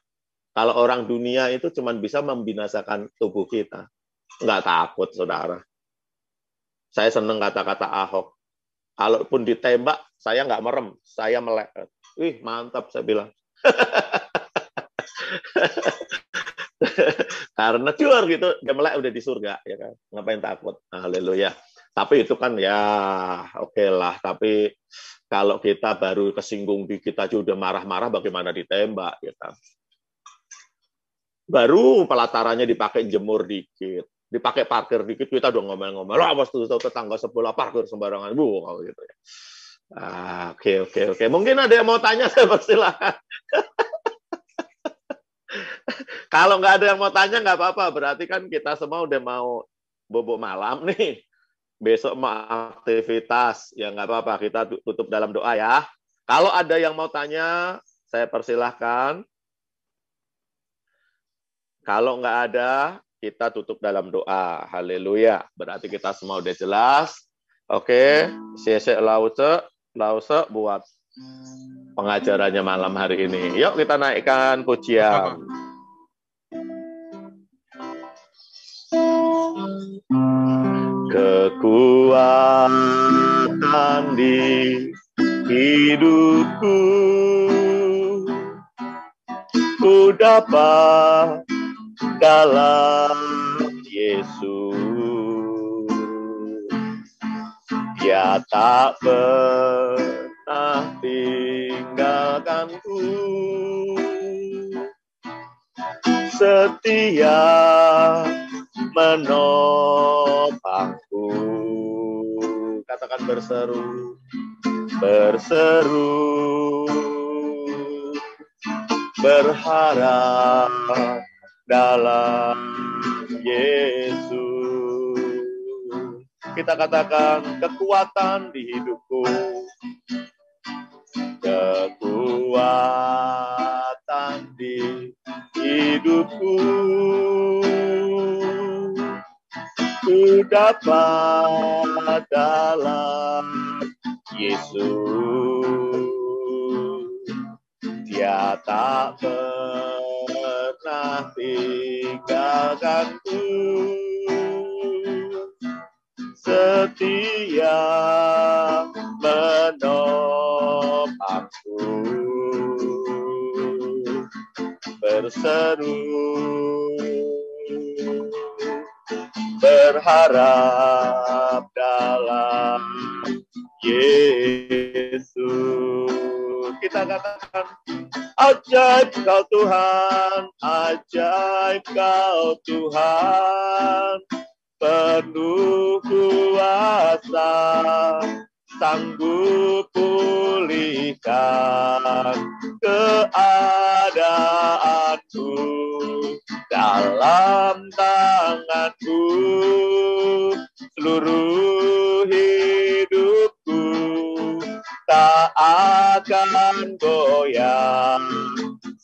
Kalau orang dunia itu cuma bisa membinasakan tubuh kita. Nggak takut, saudara. Saya senang kata-kata Ahok. Kalaupun ditembak, saya nggak merem. Saya melek. Wih, mantap, saya bilang. Karena cuar gitu, Gemelek udah di surga, ya kan? Ngapain takut? Haleluya. Tapi itu kan ya oke lah. Tapi kalau kita baru kesinggung dikit aja udah marah-marah, bagaimana ditembak, ya kan? Baru pelatarannya dipakai jemur dikit, dipakai parkir dikit, kita udah ngomel-ngomel, lah pas tuh tetangga sebelah parkir sembarangan, kalau gitu ya. Oke. Mungkin ada yang mau tanya, saya persilahkan. Kalau nggak ada yang mau tanya, nggak apa-apa. Berarti kan kita semua udah mau bobok malam nih. Besok mau aktivitas, ya nggak apa-apa. Kita tutup dalam doa ya. Kalau ada yang mau tanya, saya persilahkan. Kalau nggak ada, kita tutup dalam doa. Haleluya. Berarti kita semua udah jelas. Oke, siap lause buat pengajarannya malam hari ini. Yuk kita naikkan pujian. Kekuatan di hidupku ku dapat dalam Yesus. Dia tak pernah tinggalkanku, setia menopangku. Katakan berseru, berharap dalam Yesus. Kita katakan kekuatan di hidupku, kekuatan di hidupku ku dapat dalam Yesus. Dia tak pernah tinggalkanku, setia menopangku. Berharap dalam Yesus. Kita katakan, ajaib kau Tuhan, ajaib kau Tuhan, penuh kuasa, sanggup pulihkan keadaanku, dalam tanganku seluruh hidupku tak akan goyang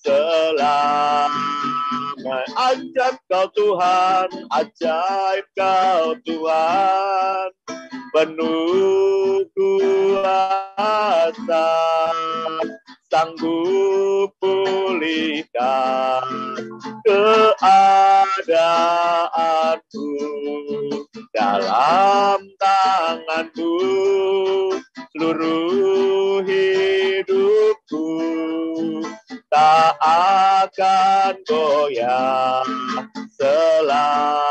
selama. Ajaib kau Tuhan, ajaib kau Tuhan, penuh kuasa, sanggup pulihkan keadaanku, dalam tanganku seluruh hidupku tak akan goyah selamanya,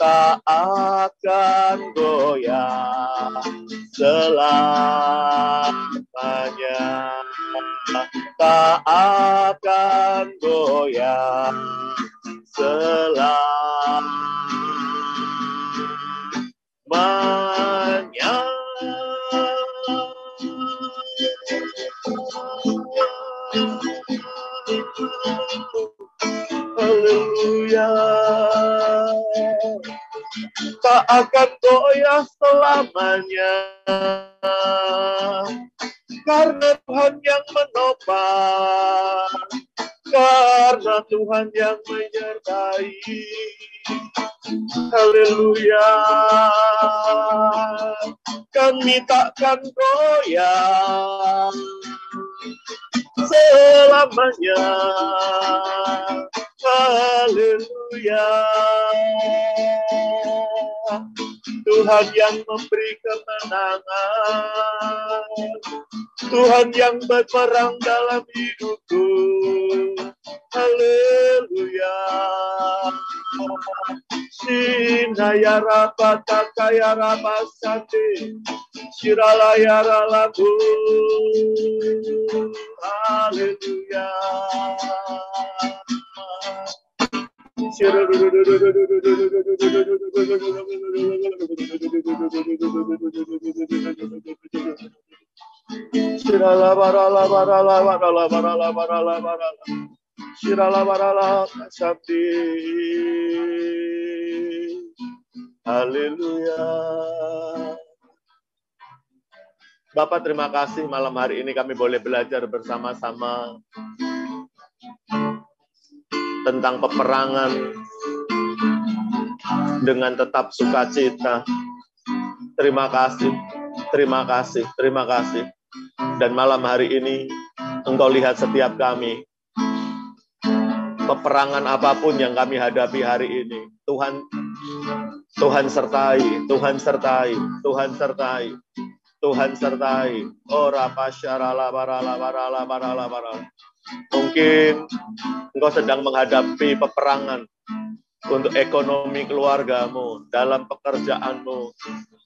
tak akan goyah selamanya, tak akan goyah selamanya. Haleluya. Tak akan goyah selamanya, karena Tuhan yang menopang, karena Tuhan yang menyertai. Haleluya. Kami takkan goyah selamanya. Haleluya. Tuhan yang memberi kemenangan, Tuhan yang berperang dalam hidupku, Haleluya. Sinaya rapata kaya rapasati. Shiralaya ralabu. Haleluya. Shirala barala barala barala barala barala barala. Shirala barala sakti. Haleluya. Bapak, terima kasih malam hari ini kami boleh belajar bersama-sama tentang peperangan dengan tetap sukacita. Terima kasih, terima kasih, terima kasih. Dan malam hari ini Engkau lihat setiap kami. Peperangan apapun yang kami hadapi hari ini, Tuhan sertai, Tuhan sertai, Tuhan sertai, Tuhan sertai. Ora pasyarala barala barala barala barala. Mungkin engkau sedang menghadapi peperangan untuk ekonomi keluargamu, dalam pekerjaanmu.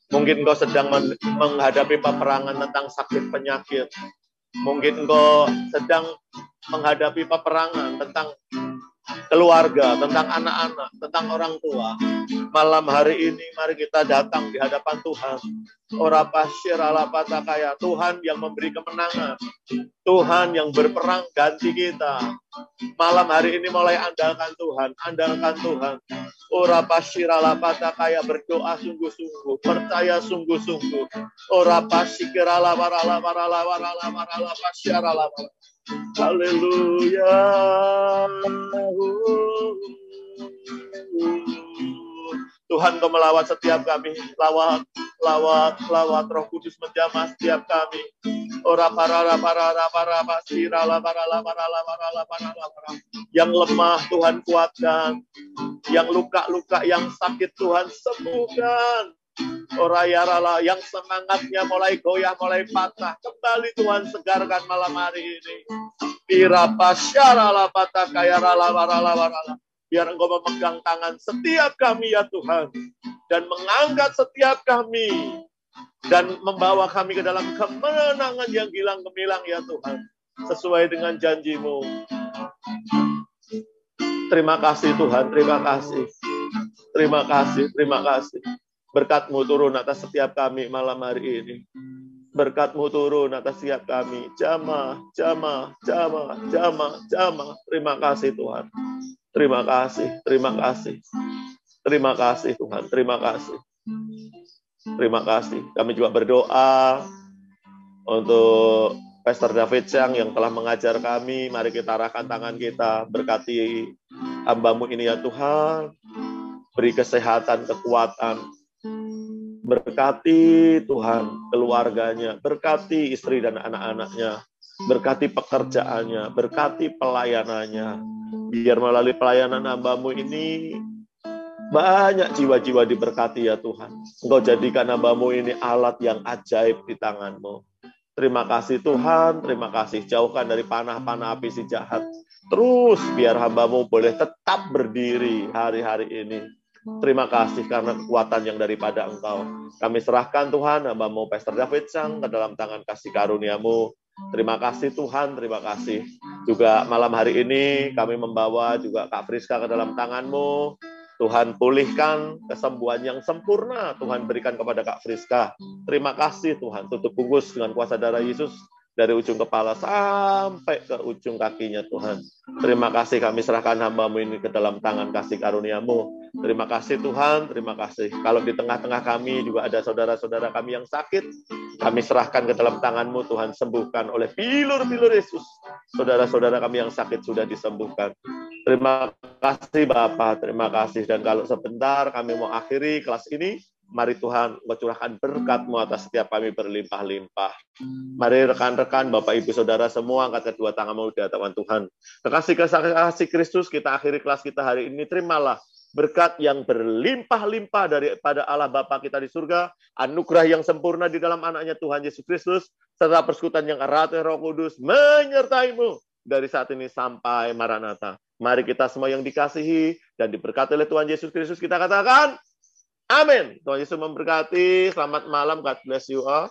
Mungkin engkau sedang menghadapi peperangan tentang sakit penyakit. Mungkin engkau sedang menghadapi peperangan tentang keluarga, tentang anak-anak, tentang orang tua. Malam hari ini mari kita datang di hadapan Tuhan. Ora pasyirala patakaya. Tuhan yang memberi kemenangan. Tuhan yang berperang ganti kita. Malam hari ini mulai andalkan Tuhan, andalkan Tuhan. Ora pasyirala patakaya, berdoa sungguh-sungguh, percaya sungguh-sungguh. Ora pasyirala barala barala barala barala pasyirala. Haleluya. Tuhan, Kau melawat setiap kami, lawat Roh Kudus menjamah setiap kami. Ora parara pasirala parala parala parala parala. Yang lemah Tuhan kuatkan, yang luka-luka, yang sakit Tuhan sembuhkan. Ora yarala, yang semangatnya mulai goyah, mulai patah, kembali Tuhan segarkan malam hari ini. Pira pasyarala patakaya rala parala parala. Biar Engkau memegang tangan setiap kami ya Tuhan. Dan mengangkat setiap kami. Dan membawa kami ke dalam kemenangan yang gilang gemilang ya Tuhan. Sesuai dengan janji-Mu. Terima kasih Tuhan, terima kasih. Terima kasih, terima kasih. Berkat-Mu turun atas setiap kami malam hari ini. Berkat-Mu turun atas setiap kami. Jamah. Terima kasih Tuhan. Terima kasih, terima kasih. Terima kasih Tuhan, terima kasih. Terima kasih. Kami juga berdoa untuk Pastor David Chang yang telah mengajar kami. Mari kita arahkan tangan kita, berkati hamba-Mu ini ya Tuhan. Beri kesehatan, kekuatan. Berkati Tuhan keluarganya, berkati istri dan anak-anaknya, berkati pekerjaannya, berkati pelayanannya. Biar melalui pelayanan hamba-Mu ini banyak jiwa-jiwa diberkati ya Tuhan. Engkau jadikan hamba-Mu ini alat yang ajaib di tangan-Mu. Terima kasih Tuhan, terima kasih. Jauhkan dari panah-panah api si jahat. Terus biar hamba-Mu boleh tetap berdiri hari-hari ini. Terima kasih karena kekuatan yang daripada Engkau. Kami serahkan Tuhan hamba-Mu Pastor David Chang ke dalam tangan kasih karunia-Mu. Terima kasih Tuhan, terima kasih. Juga malam hari ini kami membawa juga Kak Friska ke dalam tangan-Mu. Tuhan pulihkan kesembuhan yang sempurna. Tuhan berikan kepada Kak Friska. Terima kasih Tuhan. Tutup bungkus dengan kuasa darah Yesus. Dari ujung kepala sampai ke ujung kakinya Tuhan. Terima kasih kami serahkan hamba-Mu ini ke dalam tangan kasih karunia-Mu. Terima kasih Tuhan, terima kasih. Kalau di tengah-tengah kami juga ada saudara-saudara kami yang sakit, kami serahkan ke dalam tangan-Mu Tuhan, sembuhkan oleh pilur-pilur Yesus. Saudara-saudara kami yang sakit sudah disembuhkan. Terima kasih Bapak, terima kasih. Dan kalau sebentar kami mau akhiri kelas ini, mari Tuhan curahkan berkat-Mu atas setiap kami berlimpah-limpah. Mari rekan-rekan, Bapak, Ibu, Saudara semua, angkat kedua tanganmu di hadapan Tuhan. Kasih Kristus, kita akhiri kelas kita hari ini. Terimalah berkat yang berlimpah-limpah daripada Allah Bapa kita di surga, anugerah yang sempurna di dalam anaknya Tuhan Yesus Kristus, serta persekutuan yang erat Roh Kudus menyertai-Mu dari saat ini sampai Maranatha. Mari kita semua yang dikasihi dan diberkati oleh Tuhan Yesus Kristus, kita katakan, amin. Tuhan Yesus memberkati. Selamat malam. God bless you all.